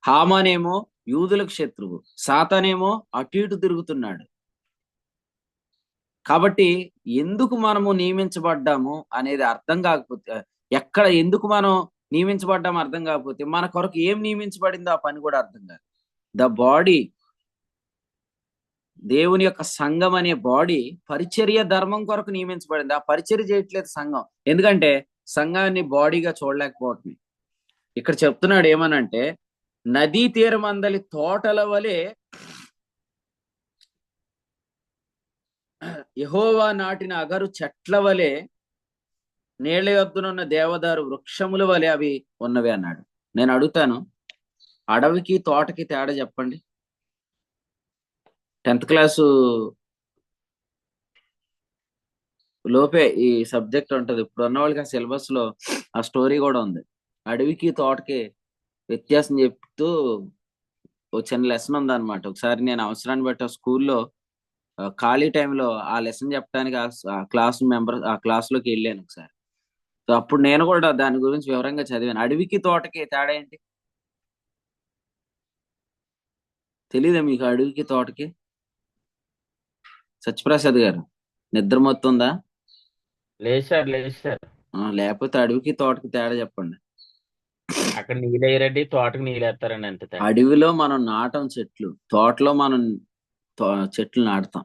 హామానేమో యూదులకు శత్రువు, సాతానేమో అటు ఇటు తిరుగుతున్నాడు. కాబట్టి ఎందుకు మనము నియమించబడ్డాము అనేది అర్థం కాకపోతే, ఎక్కడ ఎందుకు మనం నియమించబడ్డాము అర్థం కాకపోతే, మన కొరకు ఏం నియమించబడిందో ఆ పని కూడా అర్థం కాదు. ద బాడీ, దేవుని యొక్క సంఘం అనే బాడీ పరిచర్య ధర్మం కొరకు నియమించబడింది. ఆ పరిచర్య చేయట్లేదు సంఘం, ఎందుకంటే సంఘాన్ని బాడీగా చూడలేకపోవటమే. ఇక్కడ చెప్తున్నాడు ఏమనంటే, నదీ తీరం అందలి తోటల వలె యెహోవా నాటిన అగరు చెట్ల వలె, నీళ్ల యొద్దనున్న దేవదారు వృక్షముల వలె అవి ఉన్నవి అన్నాడు. నేను అడుగుతాను, అడవికి తోటకి తేడా చెప్పండి. 10th క్లాసు లోపే ఈ సబ్జెక్ట్ ఉంటది. ఇప్పుడు ఉన్న వాళ్ళకి ఆ సిలబస్ లో ఆ స్టోరీ కూడా ఉంది. అడవికి తోటకి వ్యత్యాసం చెప్తూ ఓ చిన్న లెసన్ ఉంది అనమాట. ఒకసారి నేను అవసరాన్ని బట్టి స్కూల్లో ఖాళీ టైంలో ఆ లెసన్ చెప్పడానికి ఆ క్లాస్ లోకి వెళ్ళాను ఒకసారి. సో అప్పుడు నేను కూడా దాని గురించి వివరంగా చదివాను. అడవికి తోటకి తేడా ఏంటి తెలీదా మీకు? అడవికి తోటకి? సత్యప్రసాద్ గారు నిద్ర మొత్తుందా? లేచారు. లేకపోతే అడవికి తోటకి తేడా చెప్పండి. అక్కడ నీళ్ళేయరండి, తోటకి నీళ్ళేస్తారండి, అంతే తేడా. అడవిలో మనం నాటం చెట్లు, తోటలో మనం చెట్లు నాటుతాం.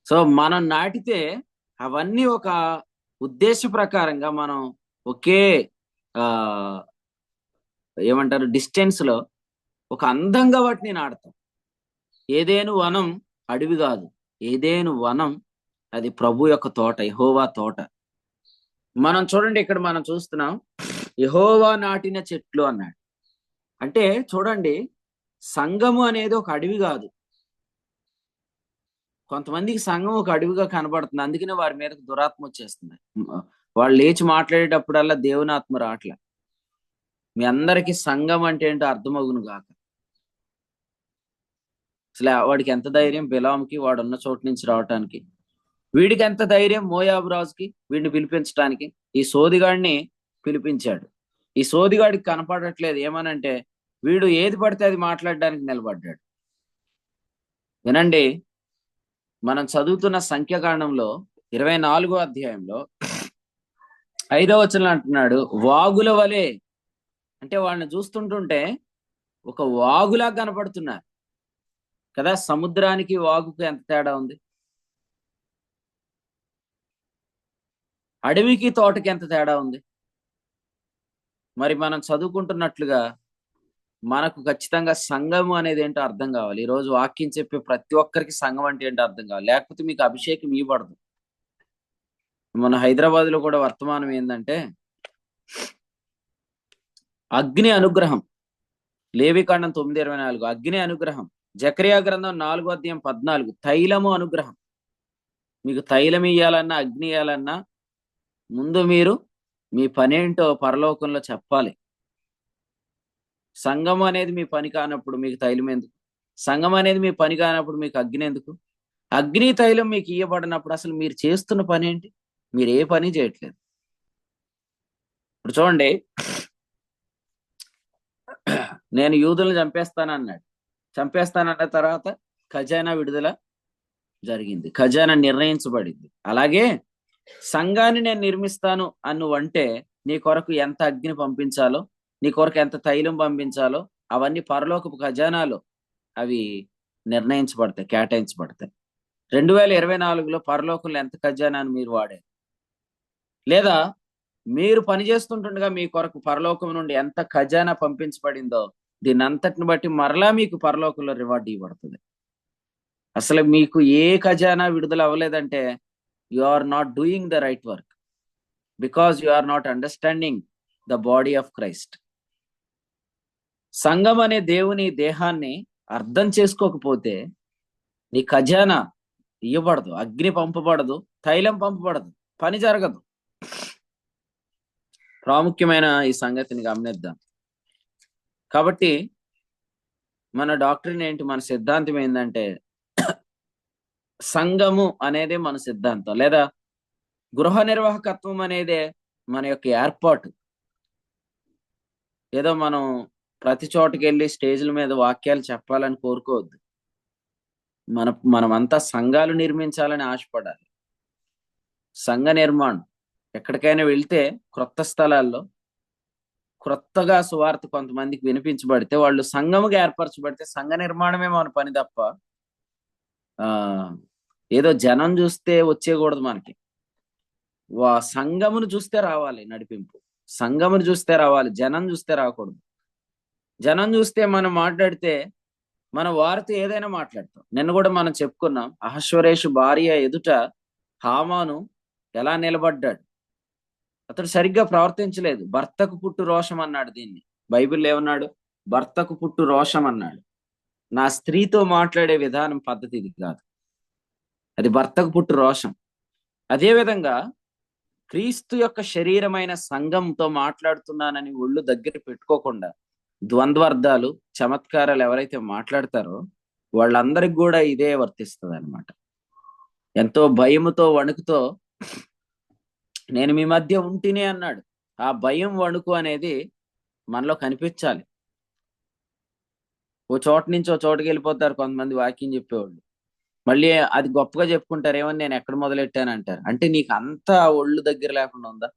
సో మనం నాటితే అవన్నీ ఒక ఉద్దేశ ప్రకారంగా మనం ఒకే ఏమంటారు డిస్టెన్స్ లో ఒక అందంగా వాటిని నాటుతాం. ఏదేను వనం అడవి కాదు, ఏదేను వనం అది ప్రభు యొక్క తోట, యెహోవా తోట. మనం చూడండి, ఇక్కడ మనం చూస్తున్నాం యెహోవా నాటిన చెట్లు అన్నాడు. అంటే చూడండి, సంఘము అనేది ఒక అడవి కాదు. కొంతమందికి సంఘం ఒక అడవిగా కనబడుతుంది, అందుకనే వారి మీదకి దురాత్మ వచ్చేస్తుంది. వాళ్ళు లేచి మాట్లాడేటప్పుడల్లా దేవుని ఆత్మ రావట్లే. మీ అందరికి సంఘం అంటే ఏంటో అర్థమవును గాక. అసలు వాడికి ఎంత ధైర్యం బిలాంకి వాడు ఉన్న చోటు నుంచి రావటానికి, వీడికి ఎంత ధైర్యం మోయాబు రాజుకి వీడిని పిలిపించడానికి. ఈ సోదిగాడిని పిలిపించాడు. ఈ సోదిగాడికి కనపడట్లేదు ఏమనంటే, వీడు ఏది పడితే అది మాట్లాడడానికి నిలబడ్డాడు. వినండి, మనం చదువుతున్న సంఖ్యాకాండంలో 24వ అధ్యాయంలో 5వ వచనంలో అంటున్నాడు, వాగుల వలె. అంటే వాళ్ళని చూస్తుంటుంటే ఒక వాగులా కనపడుతున్నారు కదా. సముద్రానికి వాగుకు ఎంత తేడా ఉంది, అడవికి తోటకి ఎంత తేడా ఉంది. మరి మనం చదువుకుంటున్నట్లుగా మనకు ఖచ్చితంగా సంఘము అనేది ఏంటో అర్థం కావాలి. ఈరోజు వాక్యం చెప్పే ప్రతి ఒక్కరికి సంఘం అంటే ఏంటో అర్థం కావాలి, లేకపోతే మీకు అభిషేకం ఇవ్వబడదు. మన హైదరాబాద్ లో కూడా వర్తమానం ఏంటంటే అగ్ని అనుగ్రహం, లేవికాండం 9:24 అగ్ని అనుగ్రహం, జకరియా గ్రంథం 4వ అధ్యాయం 14 తైలము అనుగ్రహం. మీకు తైలం ఇయ్యాలన్నా అగ్ని ఇయ్యాలన్నా ముందు మీరు మీ పనేంటో పరలోకంలో చెప్పాలి. సంఘం అనేది మీ పని కానప్పుడు మీకు తైలం ఎందుకు? సంఘం అనేది మీ పని కానప్పుడు మీకు అగ్ని ఎందుకు? అగ్ని తైలం మీకు ఇయ్యబడినప్పుడు అసలు మీరు చేస్తున్న పని ఏంటి? మీరు ఏ పని చేయట్లేదు. ఇప్పుడు చూడండి, నేను యూదులను చంపేస్తానన్నాడు. చంపేస్తానన్న తర్వాత ఖజానా విడుదల జరిగింది, ఖజానా నిర్ణయించబడింది. అలాగే సంఘాన్ని నేను నిర్మిస్తాను అన్నువంటే నీ కొరకు ఎంత అగ్ని పంపించాలో, నీ కొరకు ఎంత తైలం పంపించాలో అవన్నీ పరలోకపు ఖజానాలో అవి నిర్ణయించబడతాయి, కేటాయించబడతాయి. 2024లో పరలోకంలో ఎంత ఖజానాన్ని మీరు వాడారు? లేదా మీరు పనిచేస్తుండగా మీ కొరకు పరలోకం నుండి ఎంత ఖజానా పంపించబడిందో దీన్ని అంతటిని బట్టి మరలా మీకు పరలోకంలో రివార్డ్ ఇవ్వబడుతుంది. అసలు మీకు ఏ ఖజానా విడుదల అవ్వలేదంటే you are not doing the right work, because you are not understanding the body of Christ. సంఘం అనే దేవుని దేహాన్ని అర్థం చేసుకోకపోతే నీ ఖజానా ఇవ్వబడదు, అగ్ని పంపబడదు, తైలం పంపబడదు, పని జరగదు. ప్రాముఖ్యమైన ఈ సంగతిని గమనిద్దాం. కాబట్టి మన డాక్టరీన్ ఏంటి, మన సిద్ధాంతం ఏంటంటే సంఘము అనేది మన సిద్ధాంతం, లేదా గృహ నిర్వాహకత్వం అనేదే మన యొక్క ఏర్పాటు. ఏదో మనం ప్రతి చోటకి వెళ్ళి స్టేజ్ల మీద వాక్యాలు చెప్పాలని కోరుకోవద్దు. మనమంతా సంఘాలు నిర్మించాలని ఆశపడాలి. సంఘ నిర్మాణం ఎక్కడికైనా వెళ్తే క్రొత్త స్థలాల్లో క్రొత్తగా సువార్త కొంతమందికి వినిపించబడితే వాళ్ళు సంఘముగా ఏర్పరచబడితే సంఘ నిర్మాణమే మన పని తప్ప ఏదో జనం చూస్తే వచ్చేయకూడదు. మనకి సంఘమును చూస్తే రావాలి నడిపింపు, సంఘమును చూస్తే రావాలి, జనం చూస్తే రాకూడదు. జనం చూస్తే మనం మాట్లాడితే మన వారితో ఏదైనా మాట్లాడతాం. నిన్న కూడా మనం చెప్పుకున్నాం, అహశ్వరేషు భార్య ఎదుట హామాను ఎలా నిలబడ్డాడు. అతడు సరిగ్గా ప్రవర్తించలేదు. భర్తకు పుట్టు రోషం అన్నాడు దీన్ని. బైబిల్లో ఏమన్నాడు? భర్తకు పుట్టు రోషం అన్నాడు. నా స్త్రీతో మాట్లాడే విధానం పద్ధతి ఇది కాదు, అది భర్తకు పుట్టు రోషం. అదేవిధంగా క్రీస్తు యొక్క శరీరమైన సంఘంతో మాట్లాడుతున్నానని ఒళ్ళు దగ్గర పెట్టుకోకుండా ద్వంద్వార్థాలు, చమత్కారాలు ఎవరైతే మాట్లాడతారో వాళ్ళందరికి కూడా ఇదే వర్తిస్తుంది అనమాట. ఎంతో భయముతో వణుకుతో నేను మీ మధ్య ఉంటినే అన్నాడు. ఆ భయం వణుకు అనేది మనలో కనిపించాలి. ఓ చోట నుంచి ఓ చోటుకి వెళ్ళిపోతారు కొంతమంది వాక్యం చెప్పేవాళ్ళు, మళ్ళీ అది గొప్పగా చెప్పుకుంటారు, ఏమని నేను ఎక్కడ మొదలెట్టాను అంటారు. అంటే నీకు అంతా ఒళ్ళు దగ్గర లేకుండా ఉందా?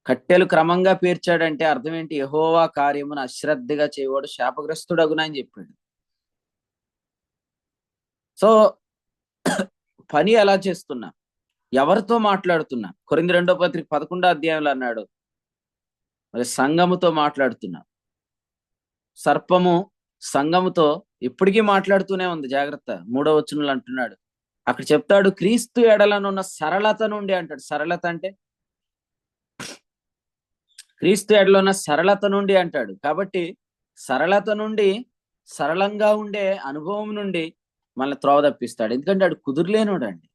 కట్టెలు క్రమంగా పేర్చాడంటే అర్థం ఏంటి? యెహోవా కార్యమును అశ్రద్ధగా చేయవాడు శాపగ్రస్తుడగునా అని చెప్పాడు. సో పని ఎలా చేస్తున్నా, ఎవరితో మాట్లాడుతున్నా? కొరింథీ 2వ పత్రిక 11వ అధ్యాయంలో అన్నాడు, మరి సంఘముతో మాట్లాడుతున్నా. సర్పము సంఘముతో ఇప్పటికీ మాట్లాడుతూనే ఉంది, జాగ్రత్త. 3వ వచనంలో అంటున్నాడు, అక్కడ చెప్తాడు క్రీస్తు ఎడలనున్న సరళత నుండి అంటాడు. సరళత అంటే క్రీస్తు ఎడలో ఉన్న సరళత నుండి అంటాడు. కాబట్టి సరళత నుండి, సరళంగా ఉండే అనుభవం నుండి మనల్ని త్రోవ తప్పిస్తాడు. ఎందుకంటే వాడు కుదురులేనుడు అండి.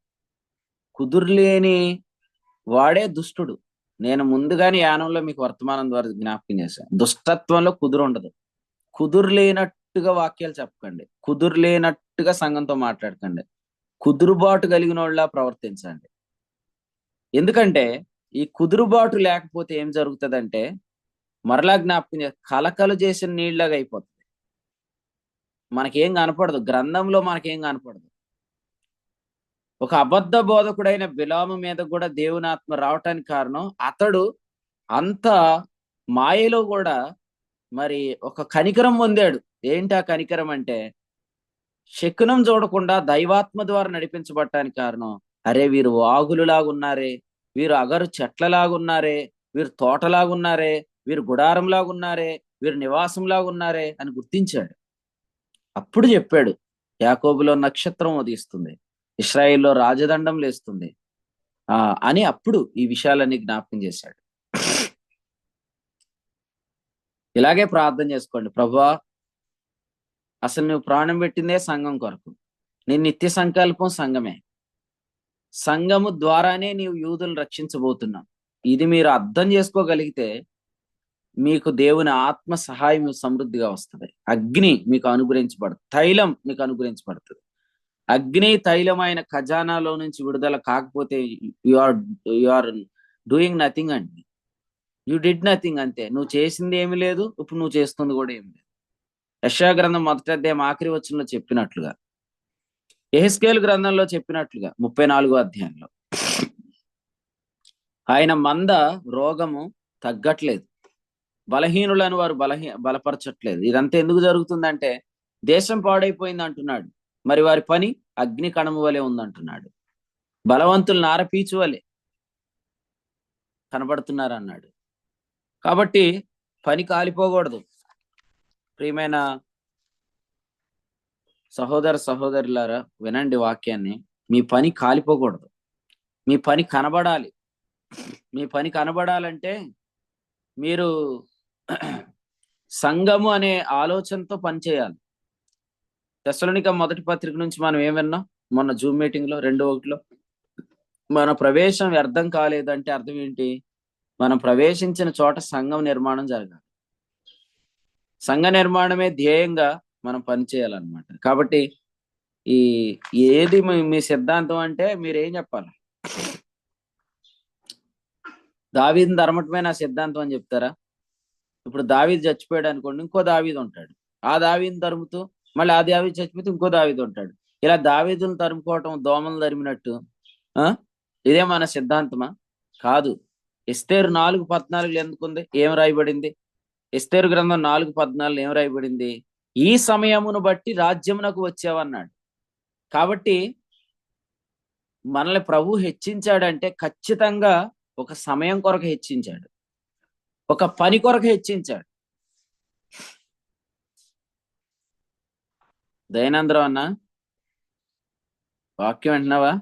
కుదురులేని వాడే దుష్టుడు. నేను ముందుగానే యానంలో మీకు వర్తమానం ద్వారా జ్ఞాపకం చేశాను, దుష్టత్వంలో కుదురు ఉండదు. కుదురు లేనట్టుగా వాక్యాలు చెప్పకండి, కుదురు లేనట్టుగా సంఘంతో మాట్లాడకండి, కుదురుబాటు కలిగిన వాళ్ళ ప్రవర్తించండి. ఎందుకంటే ఈ కుదురుబాటు లేకపోతే ఏం జరుగుతుందంటే మరలా జ్ఞాపకం కలకలు చేసిన నీళ్ళగా అయిపోతుంది. మనకేం కనపడదు, గ్రంథంలో మనకేం కనపడదు. ఒక అబద్ధ బోధకుడైన బిలాము మీద కూడా దేవుని ఆత్మ రావటానికి కారణం, అతడు అంత మాయలో కూడా మరి ఒక కనికరం పొందాడు. ఏంటి ఆ కనికరం అంటే, శకునం చూడకుండా దైవాత్మ ద్వారా నడిపించబడటానికి కారణం, అరే వీరు వాగులులాగున్నారే, వీరు అగరు చెట్లలాగున్నారే, వీరు తోటలాగున్నారే, వీరు గుడారంలాగున్నారే, వీరు నివాసంలాగున్నారే అని గుర్తించాడు. అప్పుడు చెప్పాడు, యాకోబులో నక్షత్రం ఉదయిస్తుంది, ఇశ్రాయేల్లో రాజదండం లేస్తుంది అని అప్పుడు ఈ విషయాలన్నీ జ్ఞాపకం చేశాడు. ఇలాగే ప్రార్థన చేసుకోండి, ప్రభువా అసలు నువ్వు ప్రాణం పెట్టిందే సంఘం కొరకు, నీ నిత్య సంకల్పం సంఘమే, సంఘము ద్వారానే నీవు యూదులను రక్షించబోతున్నావు. ఇది మీరు అర్థం చేసుకోగలిగితే మీకు దేవుని ఆత్మ సహాయం సమృద్ధిగా వస్తుంది. అగ్ని మీకు అనుగ్రహించబడుతుంది, తైలం మీకు అనుగ్రహించబడుతుంది. అగ్ని తైలమైన ఖజానాలో నుంచి విడుదల కాకపోతే యు ఆర్ డూయింగ్ నథింగ్ అండి. యు డిడ్ నథింగ్, అంతే. నువ్వు చేసింది ఏమి లేదు, ఇప్పుడు నువ్వు చేస్తుంది కూడా ఏమి లేదు. యెషయా గ్రంథం 1వ అధ్యాయం ఆఖరి వచనంలో చెప్పినట్లుగా, యెహెజ్కేలు గ్రంథంలో చెప్పినట్లుగా 34వ అధ్యాయంలో, ఆయన మంద రోగము తగ్గట్లేదు, బలహీనులను వారు బలపరచట్లేదు. ఇదంతా ఎందుకు జరుగుతుందంటే, దేశం పాడైపోయింది అంటున్నాడు, మరి వారి పని అగ్ని కణము వలె ఉందంటున్నాడు, బలవంతులు నారపీచు వలె కనబడుతున్నారు అన్నాడు. కాబట్టి పని కాలిపోకూడదు. ప్రియమైన సహోదర సహోదరులారా, వినండి వాక్యాన్ని. మీ పని కాలిపోకూడదు, మీ పని కనబడాలి. మీ పని కనబడాలంటే మీరు సంఘము అనే ఆలోచనతో పనిచేయాలి. తెస్సలోనిక 1వ పత్రిక నుంచి మనం ఏం విన్నాం మొన్న జూమ్ మీటింగ్ లో 2:1 మన ప్రవేశం వ్యర్థం కాలేదంటే అర్థం ఏంటి? మనం ప్రవేశించిన చోట సంఘం నిర్మాణం జరగాలి. సంఘ నిర్మాణమే ధ్యేయంగా మనం పనిచేయాలన్నమాట. కాబట్టి ఏది మీ సిద్ధాంతం అంటే మీరేం చెప్పాలి? దావీదుని ధర్మటమే నా సిద్ధాంతం అని చెప్తారా? ఇప్పుడు దావీదు చచ్చిపోయాడు అనుకోండి, ఇంకో దావీదు ఉంటాడు. ఆ దావీదుని తరుముతూ మళ్ళీ ఆ దావీదు చచ్చిపోతే ఇంకో దావీదు ఉంటాడు. ఇలా దావీదుని తరుముకోవటం దోమలు తరిమినట్టు ఇదే మన సిద్ధాంతమా? కాదు. ఎస్తేరు 4:14 ఎందుకుంది? ఏం రాయబడింది? ఎస్తేరు గ్రంథం 4:14 ఏం రాయబడింది? ఈ సమయమును బట్టి రాజ్యమునకు వచ్చావన్నాడు. కాబట్టి మనల్ని ప్రభు హెచ్చించాడంటే ఖచ్చితంగా ఒక సమయం కొరకు హెచ్చించాడు, ఒక పని కొరకు హెచ్చించాడు. దయానందరావు అన్న, వాక్యం వింటున్నావా?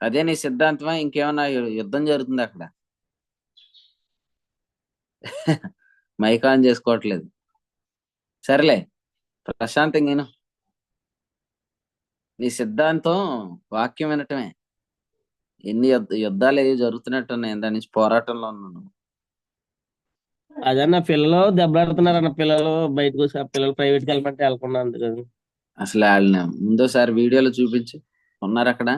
అదే నీ సిద్ధాంతమా? ఇంకేమన్నా యుద్ధం జరుగుతుంది అక్కడ? మైక్ ఆన్ చేసుకోవట్లేదు. సరేలే, ప్రశాంతంగా నీ సిద్ధాంతం వాక్యం వినటమే. ఎన్ని యుద్ధాలు ఏవి జరుగుతున్నట్టున్నాయి, దాని నుంచి పోరాటంలో ఉన్నాను. అదన్న పిల్లలు దెబ్బలాడుతున్నారన్న, పిల్లలు బయటకు వచ్చి ఆ పిల్లలు ప్రైవేట్కి వెళ్ళమంటే వెళ్ళకుండా అందుకని. అసలు వాళ్ళని ముందోసారి వీడియోలో చూపించి ఉన్నారు అక్కడ.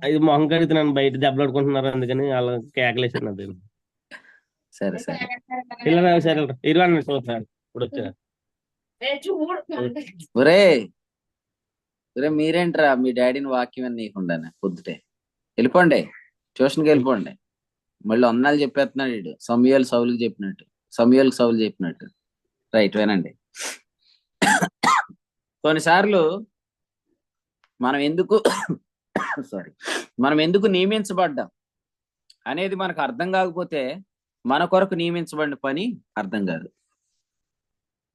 అది మొహం కడుగుతున్నాను, బయట దెబ్బలాడుకుంటున్నారు అందుకని వాళ్ళ కేకలేసాను. అది సరే సరే పిల్లలు సరే 20 నిమిషాలు ఇప్పుడు వచ్చారు. ఒరే మీరేంట్రా మీ డాడీని వాక్యం అని నీకుండానే పొద్దుటే వెళ్ళిపోండి, ట్యూషన్కి వెళ్ళిపోండి. మళ్ళీ వందనాలు చెప్పేస్తున్నాడు వీడు, సమూయేలు సౌలుకి చెప్పినట్టు, సమూయేలుకి సౌలు చెప్పినట్టు. రైట్, వినండి. కొన్నిసార్లు మనం ఎందుకు నియమించబడ్డాం అనేది మనకు అర్థం కాకపోతే మన కొరకు నియమించబడిన పని అర్థం కాదు.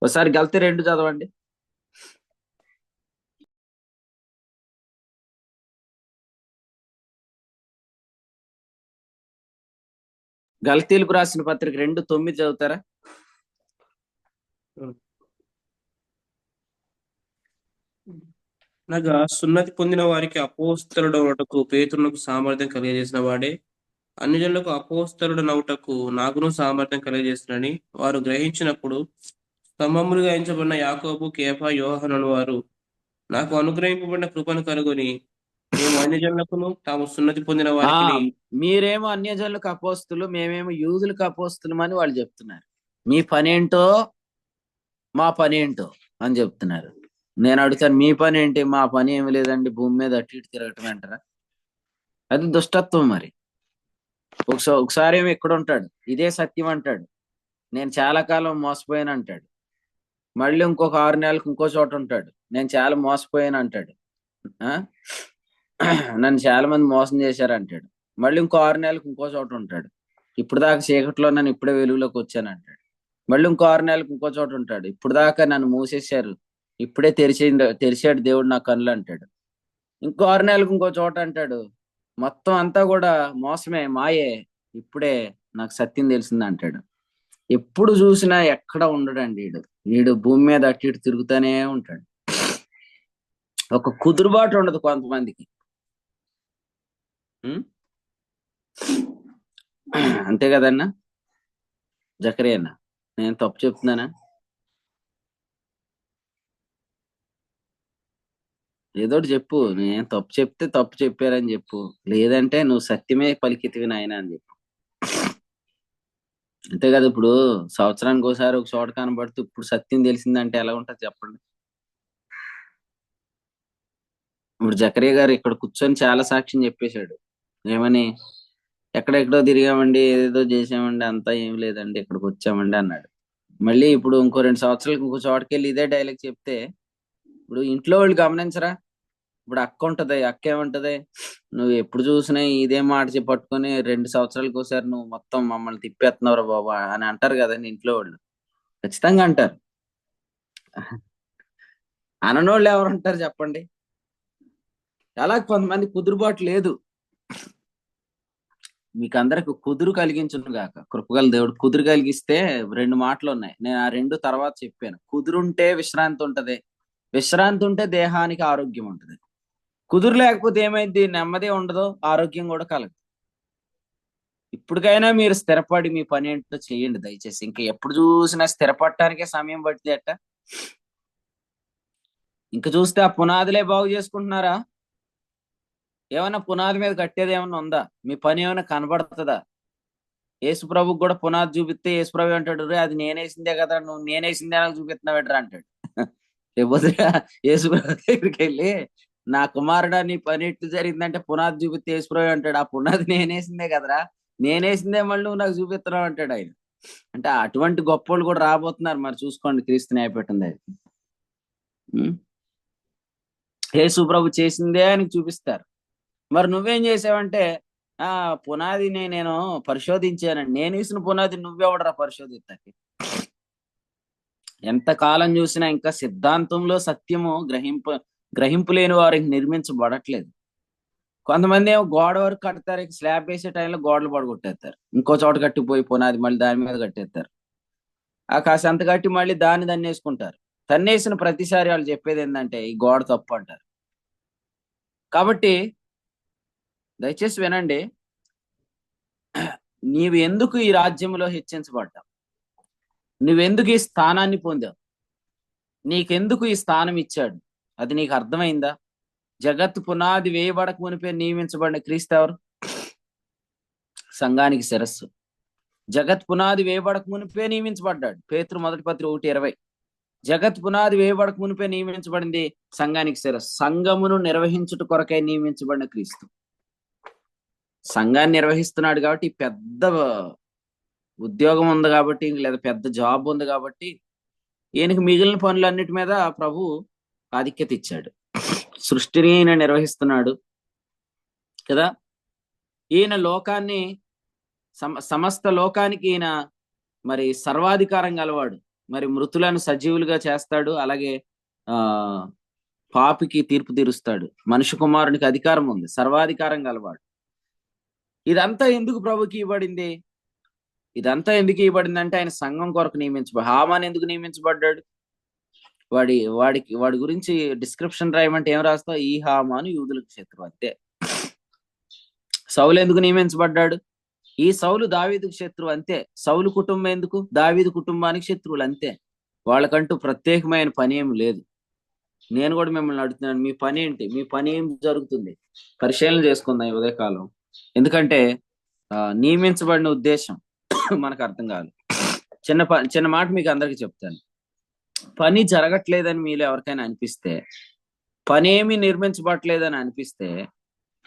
ఒకసారి గల్తీ 2 చదవండి. గల్తీలకు రాసిన పత్రిక 2:9 చదువుతారా? అనగా సున్నతి పొందిన వారికి అపోస్తలుడవుటకు పేతురునకు సామర్థ్యం కలిగజేసిన వాడే అన్ని జనులకు అపోస్తలుడనవుటకు నాకును సామర్థ్యం కలిగజేసినని వారు గ్రహించినప్పుడు స్తంభములుగా ఎంచబడిన యాకోబు, కేఫా, యోహాను వారు నాకు అనుగ్రహింపబడిన కృపను కనుగొని మేము అన్యజనులకును తాము సున్నతి పొందిన ఆ వారికి మీరేమో అన్యజనులకు అపోస్తులు, మేమేమో యూదులకు అపోస్తులం అని వాళ్ళు చెప్తున్నారు. మీ పనేంటో మా పనేంటో అని చెప్తున్నారు. నేను అడుగుతాను, మీ పని ఏంటి? మా పని ఏమి లేదండి, భూమి మీద అటు ఇటు తిరగటం అంటారా? అది దుష్టత్వం. మరి ఒకసారి ఏమో ఇక్కడ ఉంటాడు, ఇదే సత్యం అంటాడు, నేను చాలా కాలం మోసపోయాను అంటాడు. మళ్ళీ ఇంకొక 6 నెలలకు ఇంకో చోట ఉంటాడు, నేను చాలా మోసపోయాను అంటాడు. ఆ నన్ను చాలా మంది మోసం చేశారు అంటాడు. మళ్ళీ ఇంకో 6 నెలలకు ఇంకో చోట ఉంటాడు, ఇప్పుడు దాకా చీకట్లో నన్ను ఇప్పుడే వెలుగులోకి వచ్చాను అంటాడు. మళ్ళీ ఇంకో 6 నెలలకు ఇంకో చోట ఉంటాడు, ఇప్పుడు దాకా నన్ను మూసేశారు, ఇప్పుడే తెరిచాడు దేవుడు నా కళ్ళు అంటాడు. ఇంకో 6 నెలలకు ఇంకో చోట అంటాడు, మొత్తం అంతా కూడా మోసమే, మాయే, ఇప్పుడే నాకు సత్యం తెలిసింది అంటాడు. ఎప్పుడు చూసినా ఎక్కడ ఉండడండి వీడు భూమి మీద అటు ఇటు తిరుగుతూనే ఉంటాడు. ఒక కుదురుబాటు ఉండదు కొంతమందికి. ఉం? అంతే కదన్నా జకరియా అన్న? నేను తప్పు చెప్తున్నానా? ఏదోటి చెప్పు. నేను తప్పు చెప్తే తప్పు చెప్పారని చెప్పు, లేదంటే నువ్వు సత్యమే పలికితివి నాయన అని చెప్పు. అంతే కదా. ఇప్పుడు సంవత్సరానికి ఒకసారి ఒక చోట కనబడుతూ ఇప్పుడు సత్యం తెలిసిందంటే ఎలా ఉంటది చెప్పండి. ఇప్పుడు జకరియా గారు ఇక్కడ కూర్చొని చాలా సాక్ష్యం చెప్పేశాడు. ఏమని? ఎక్కడెక్కడో తిరిగామండి, ఏదేదో చేసామండి, అంతా ఏం లేదండి, ఇక్కడికి వచ్చామండి అన్నాడు. మళ్ళీ ఇప్పుడు ఇంకో 2 సంవత్సరాలకు ఇంకో చోటకి వెళ్ళి ఇదే డైలాగ్ చెప్తే ఇప్పుడు ఇంట్లో వాళ్ళు గమనించరా? ఇప్పుడు అక్క ఉంటది, అక్క ఏమంటది, నువ్వు ఎప్పుడు చూసినా ఇదే మాట పట్టుకొని 2 సంవత్సరాలకు ఒకసారి నువ్వు మొత్తం మమ్మల్ని తిప్పేస్తున్నావురా బాబా అని అంటారు కదండి ఇంట్లో వాళ్ళు. ఖచ్చితంగా అంటారు. అననోళ్ళు ఎవరు ఉంటారు చెప్పండి? అలా కొంతమంది కుదురుబాటు లేదు. మీకు అందరికి కుదురు కలిగించును గాక. కృపగల దేవుడు కుదురు కలిగిస్తే 2 మాటలు ఉన్నాయి, నేను ఆ 2 తర్వాత చెప్పాను. కుదురుంటే విశ్రాంతి ఉంటది, విశ్రాంతి ఉంటే దేహానికి ఆరోగ్యం ఉంటది. కుదురు లేకపోతే ఏమైంది? నెమ్మది ఉండదు, ఆరోగ్యం కూడా కలగదు. ఇప్పటికైనా మీరు స్థిరపడి మీ పని ఏంటో చేయండి దయచేసి. ఇంకా ఎప్పుడు చూసినా స్థిరపడటానికే సమయం పడితే అట్ట. ఇంకా చూస్తే ఆ పునాదులే బాగు చేసుకుంటున్నారా? ఏమైనా పునాది మీద కట్టేది ఏమైనా ఉందా? మీ పని ఏమైనా కనబడుతుందా? యేసుప్రభుకి కూడా పునాది చూపిస్తే యేసుప్రభు అంటాడు, రే అది నేనేసిందే కదా, నువ్వు నేనేసిందే నాకు చూపిస్తున్నావు ఎట్రా అంటాడు. లేకపోతే యేసుప్రభు దగ్గరికి వెళ్ళి, నా కుమారుడా నీ పని ఎట్లు జరిగిందంటే పునాది చూపిస్తే యేసుప్రభు అంటాడు, ఆ పునాది నేనేసిందే కదరా, నేనేసిందే మళ్ళీ నువ్వు నాకు చూపిస్తున్నావు అంటాడు ఆయన. అంటే అటువంటి గొప్పోళ్ళు కూడా రాబోతున్నారు. మరి చూసుకోండి, క్రీస్తు న్యాయపీఠం దగ్గర యేసుప్రభు చేసిందే అని చూపిస్తారు. మరి నువ్వేం చేసావంటే, ఆ పునాదిని నేను పరిశోధించానండి. నేను వేసిన పునాది నువ్వెవడరా పరిశోధిస్తాకి? ఎంత కాలం చూసినా ఇంకా సిద్ధాంతంలో సత్యము గ్రహింపు లేని వారికి నిర్మించబడట్లేదు. కొంతమంది ఏమో గోడ వరకు కడతారు, స్లాబ్ వేసే టైంలో గోడలు పడగొట్టేస్తారు, ఇంకో చోట కట్టిపోయి పునాది మళ్ళీ దాని మీద కట్టేస్తారు. ఆ కాసంత కట్టి మళ్ళీ దాన్ని తన్నేసుకుంటారు. తన్నేసిన ప్రతిసారి వాళ్ళు చెప్పేది ఏంటంటే ఈ గోడ తప్పు అంటారు. కాబట్టి దయచేసి వినండి, నీవు ఎందుకు ఈ రాజ్యంలో హెచ్చించబడ్డావు? నువ్వెందుకు ఈ స్థానాన్ని పొందావు? నీకెందుకు ఈ స్థానం ఇచ్చాడు? అది నీకు అర్థమైందా? జగత్తు పునాది వేయబడక మునిపే నియమించబడిన క్రీస్తు ఎవరు? సంఘానికి శిరస్సు. జగత్ పునాది వేయబడక మునిపే నియమించబడ్డాడు. పేతురు 1:20. జగత్ పునాది వేయబడక మునిపే నియమించబడింది సంఘానికి శిరస్సు. సంఘమును నిర్వహించుట కొరకై నియమించబడిన క్రీస్తు సంఘాన్ని నిర్వహిస్తున్నాడు కాబట్టి, పెద్ద ఉద్యోగం ఉంది కాబట్టి, లేదా పెద్ద జాబ్ ఉంది కాబట్టి, ఈయనకి మిగిలిన పనులన్నిటి మీద ప్రభు ఆధిక్యత ఇచ్చాడు. సృష్టిని ఈయన నిర్వహిస్తున్నాడు కదా. ఈయన లోకాన్ని సమస్త లోకానికి ఈయన మరి సర్వాధికారం గలవాడు. మరి మృతులను సజీవులుగా చేస్తాడు, అలాగే పాపికి తీర్పు తీరుస్తాడు. మనుష్య కుమారునికి అధికారం ఉంది, సర్వాధికారం గలవాడు. ఇదంతా ఎందుకు ప్రభుకి ఇవ్వబడింది? ఇదంతా ఎందుకు ఇవ్వబడింది అంటే ఆయన సంఘం కొరకు నియమించబడి. హామాన్ ఎందుకు నియమించబడ్డాడు? వాడి గురించి డిస్క్రిప్షన్ రాయమంటే ఏం రాస్తావు? ఈ హామాను యూదులకు శత్రువు, అంతే. సౌలు ఎందుకు నియమించబడ్డాడు? ఈ సౌలు దావీదుకు శత్రువు, అంతే. సౌలు కుటుంబం ఎందుకు? దావీదు కుటుంబానికి శత్రువులు, అంతే. వాళ్ళకంటూ ప్రత్యేకమైన పని ఏమి లేదు. నేను కూడా మిమ్మల్ని అడుగుతున్నాను, మీ పని ఏంటి? మీ పని ఏం జరుగుతుంది? పరిశీలన చేసుకుందాం ఈ ఉదయకాలం. ఎందుకంటే నియమించబడిన ఉద్దేశం మనకు అర్థం కాదు. చిన్న మాట మీకు అందరికి చెప్తాను. పని జరగట్లేదని మీలో ఎవరికైనా అనిపిస్తే, పని ఏమి నిర్మించబడలేదని అనిపిస్తే,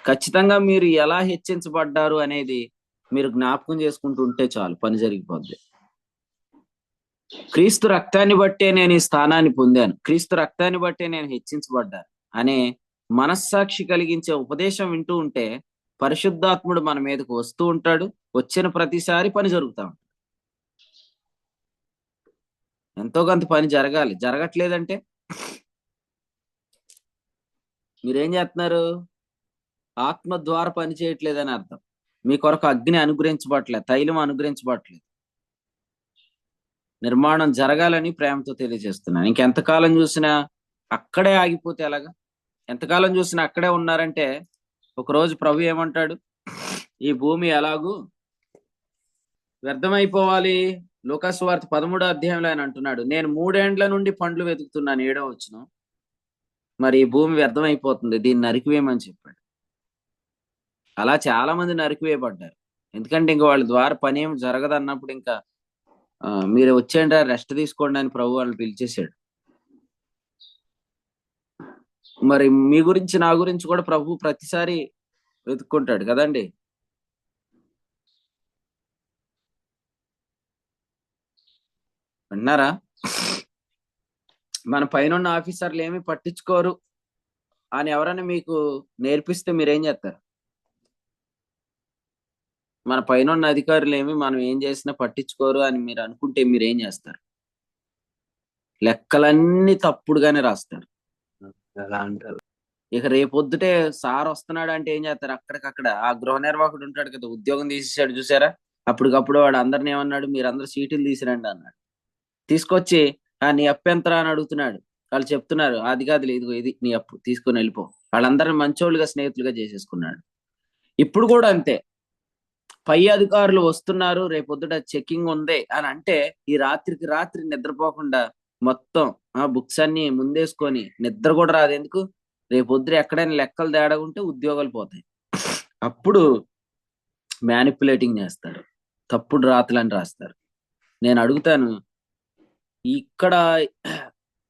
ఖచ్చితంగా మీరు ఎలా హెచ్చించబడ్డారు అనేది మీరు జ్ఞాపకం చేసుకుంటూ ఉంటే చాలు, పని జరిగిపోద్ది. క్రీస్తు రక్తాన్ని బట్టే నేను ఈ స్థానాన్ని పొందాను, క్రీస్తు రక్తాన్ని బట్టే నేను హెచ్చించబడ్డాను అనే మనస్సాక్షి కలిగించే ఉపదేశం వింటూ ఉంటే పరిశుద్ధాత్ముడు మన మీదకు వస్తూ ఉంటాడు. వచ్చిన ప్రతిసారి పని జరుగుతా ఉంటుంది. ఎంతో కొంత పని జరగాలి. జరగట్లేదంటే మీరేం చేస్తున్నారు? ఆత్మ ద్వారా పని చేయట్లేదని అర్థం. మీ కొరకు అగ్ని అనుగ్రహించబట్లేదు, తైలం అనుగ్రహించబట్లేదు. నిర్మాణం జరగాలని ప్రేమతో తెలియజేస్తున్నాను. ఇంకెంతకాలం చూసినా అక్కడే ఆగిపోతే ఎలాగా? ఎంతకాలం చూసినా అక్కడే ఉన్నారంటే ఒకరోజు ప్రభు ఏమంటాడు? ఈ భూమి ఎలాగూ వ్యర్థమైపోవాలి. లూకాసు వార్త 13వ అధ్యాయంలో ఆయన అంటున్నాడు, నేను 3 ఏండ్ల నుండి పండ్లు వెతుకుతున్నాను. 7వ వచనం. మరి ఈ భూమి వ్యర్థమైపోతుంది, దీన్ని నరికివేయమని చెప్పాడు. అలా చాలా మంది నరికివేయబడ్డారు. ఎందుకంటే ఇంకా వాళ్ళ ద్వారా పని ఏమి జరగదు అన్నప్పుడు ఇంకా మీరు వచ్చేయండి, రెస్ట్ తీసుకోండి అని ప్రభు వాళ్ళని పిలిచేశాడు. మరి మీ గురించి నా గురించి కూడా ప్రభు ప్రతిసారి వెతుక్కుంటాడు కదండి. విన్నారా? మన పైన ఆఫీసర్లు ఏమి పట్టించుకోరు అని ఎవరైనా మీకు నేర్పిస్తే మీరేం చేస్తారు? మన పైన అధికారులు ఏమి మనం ఏం చేసినా పట్టించుకోరు అని మీరు అనుకుంటే మీరేం చేస్తారు? లెక్కలన్నీ తప్పుడుగానే రాస్తారు. ఎలా అంటారు? ఇక రేపొద్దుటే సార్ వస్తున్నాడు అంటే ఏం చేస్తారు? అక్కడికక్కడ ఆ గృహ నిర్వాహకుడు ఉంటాడు కదా, ఉద్యోగం తీసేసాడు చూసారా, అప్పటికప్పుడు వాడు అందరిని ఏమన్నాడు? మీరందరూ సీటులు తీసిరండి అన్నాడు. తీసుకొచ్చి నీ అప్పు ఎంతరా అని అడుగుతున్నాడు. వాళ్ళు చెప్తున్నారు, అది కాదులే, ఇదిగో ఇది నీ అప్పు, తీసుకొని వెళ్ళిపో. వాళ్ళందరిని మంచోళ్ళుగా స్నేహితులుగా చేసేసుకున్నాడు. ఇప్పుడు కూడా అంతే. పై అధికారులు వస్తున్నారు, రేపొద్దుట చెకింగ్ ఉంది అని అంటే ఈ రాత్రికి రాత్రి నిద్రపోకుండా మొత్తం బుక్స్ అన్ని ముందేసుకొని, నిద్ర కూడా రాదు. ఎందుకు? రేపొద్దు ఎక్కడైనా లెక్కలు తేడా ఉంటే ఉద్యోగాలు పోతాయి. అప్పుడు మ్యానిపులేటింగ్ చేస్తారు, తప్పుడు రాతలని రాస్తారు. నేను అడుగుతాను, ఇక్కడ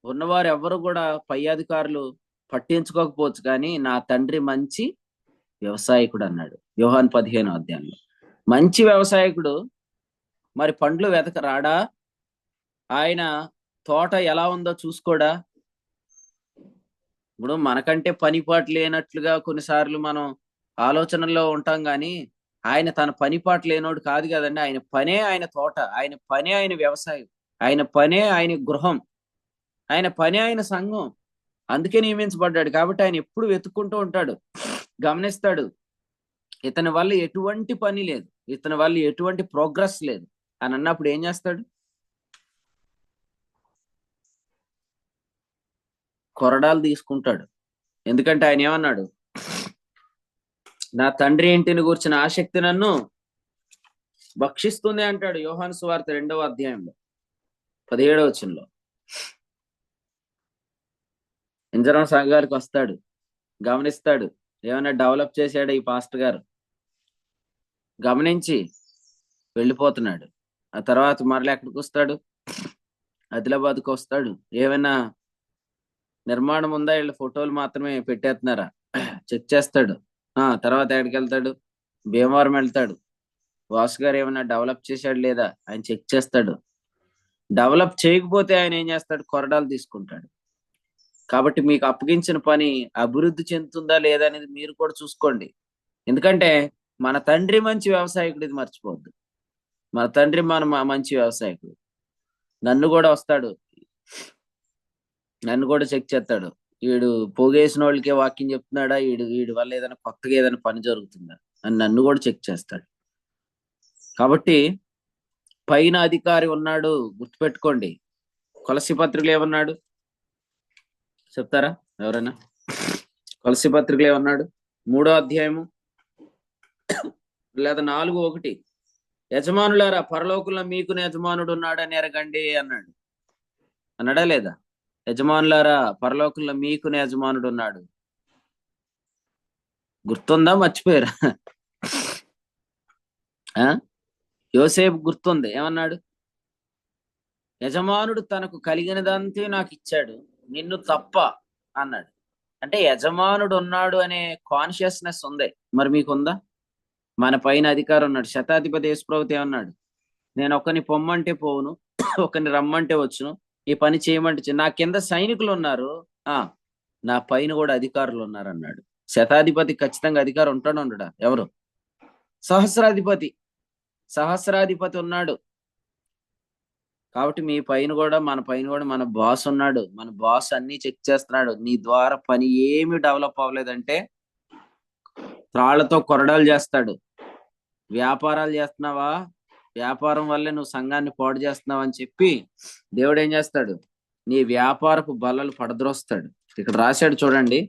ఉన్నవారు ఎవరు కూడా పై అధికారులు పట్టించుకోకపోవచ్చు, కానీ నా తండ్రి మంచి వ్యవసాయకుడు అన్నాడు యోహాను 15వ అధ్యాయంలో. మంచి వ్యవసాయకుడు మరి పండ్లు వెతక రాడా? ఆయన తోట ఎలా ఉందో చూసుకోడా? ఇప్పుడు మనకంటే పనిపాటు లేనట్లుగా కొన్నిసార్లు మనం ఆలోచనల్లో ఉంటాం, కానీ ఆయన తన పనిపాటు లేనోడు కాదు కదండి. ఆయన పనే ఆయన తోట, ఆయన పనే ఆయన వ్యవసాయం, ఆయన పనే ఆయన గృహం, ఆయన పనే ఆయన సంఘం. అందుకే నియమించబడ్డాడు. కాబట్టి ఆయన ఎప్పుడు వెతుక్కుంటూ ఉంటాడు, గమనిస్తాడు. ఇతని వల్ల ఎటువంటి పని లేదు, ఇతని వల్ల ఎటువంటి ప్రోగ్రెస్ లేదు అని అన్నప్పుడు ఏం చేస్తాడు? కొరడాలు తీసుకుంటాడు. ఎందుకంటే ఆయన ఏమన్నాడు? నా తండ్రి ఇంటిని గురించిన ఆసక్తి నన్ను భక్షిస్తుంది అంటాడు యోహాను సువార్త 2వ అధ్యాయంలో 17వ వచనంలో. ఇంజరం సంఘానికి వస్తాడు, గమనిస్తాడు, ఏమైనా డెవలప్ చేశాడు ఈ పాస్టర్ గారు, గమనించి వెళ్ళిపోతున్నాడు. ఆ తర్వాత మరలా ఎక్కడికి వస్తాడు? ఆదిలాబాద్కి వస్తాడు. ఏమైనా నిర్మాణం ఉందా, వీళ్ళ ఫోటోలు మాత్రమే పెట్టేస్తున్నారా చెక్ చేస్తాడు. తర్వాత ఎక్కడికి వెళ్తాడు? భీమవరం వెళ్తాడు. వాసు గారు ఏమైనా డెవలప్ చేశాడు లేదా ఆయన చెక్ చేస్తాడు. డెవలప్ చేయకపోతే ఆయన ఏం చేస్తాడు? కొరడాలు తీసుకుంటాడు. కాబట్టి మీకు అప్పగించిన పని అభివృద్ధి చెందుతుందా లేదా అనేది మీరు కూడా చూసుకోండి. ఎందుకంటే మన తండ్రి మంచి వ్యవసాయకుడు, ఇది మర్చిపోవద్దు. మన తండ్రి మంచి వ్యవసాయకుడు. నన్ను కూడా వస్తాడు, నన్ను కూడా చెక్ చేస్తాడు. వీడు పోగేసిన వాళ్ళకే వాక్యం చెప్తున్నాడా, వీడి వల్ల ఏదైనా కొత్తగా ఏదైనా పని జరుగుతుందా అని నన్ను కూడా చెక్ చేస్తాడు. కాబట్టి పైన అధికారి ఉన్నాడు, గుర్తుపెట్టుకోండి. కొలసి పత్రికలు ఏమన్నాడు చెప్తారా ఎవరైనా? కొలసి పత్రికలు ఏమన్నాడు? 3వ అధ్యాయము లేదా 4:1, యజమానులారా పరలోకంలో మీకు యజమానుడు ఉన్నాడని ఎరగండి అన్నాడు. అన్నాడా లేదా? యజమానులారా, పరలోకంలో మీకునే యజమానుడు ఉన్నాడు. గుర్తుందా, మర్చిపోయారా? ఆ యోసేపు గుర్తుంది, ఏమన్నాడు? యజమానుడు తనకు కలిగినదంతే నాకు ఇచ్చాడు, నిన్ను తప్ప అన్నాడు. అంటే యజమానుడు ఉన్నాడు అనే కాన్షియస్నెస్ ఉంది. మరి మీకుందా? మన పైన అధికారం ఉన్నాడు. శతాధిపతి యేసుప్రభువు ఏమన్నాడు? నేను ఒకరిని పొమ్మంటే పోవును, ఒకరిని రమ్మంటే వచ్చును, ఈ పని చేయమంటే నా కింద సైనికులు ఉన్నారు, ఆ నా పైన కూడా అధికారులు ఉన్నారు అన్నాడు. శతాధిపతి ఖచ్చితంగా అధికారం ఉంటాడు, ఉండడా? ఎవరు? సహస్రాధిపతి. సహస్రాధిపతి ఉన్నాడు. కాబట్టి మీ పైన కూడా, మన పైన కూడా మన బాస్ ఉన్నాడు. మన బాస్ అన్ని చెక్ చేస్తున్నాడు. నీ ద్వారా పని ఏమి డెవలప్ అవ్వలేదంటే త్రాళ్లతో కొరడాలు చేస్తాడు. వ్యాపారాలు చేస్తున్నావా, వ్యాపారం వల్లే నువ్వు సంఘాన్ని పాడు చేస్తున్నావు అని చెప్పి దేవుడు ఏం చేస్తాడు? నీ వ్యాపారపు బల్లలు పడద్రోస్తాడు. ఇక్కడ రాశాడు చూడండి,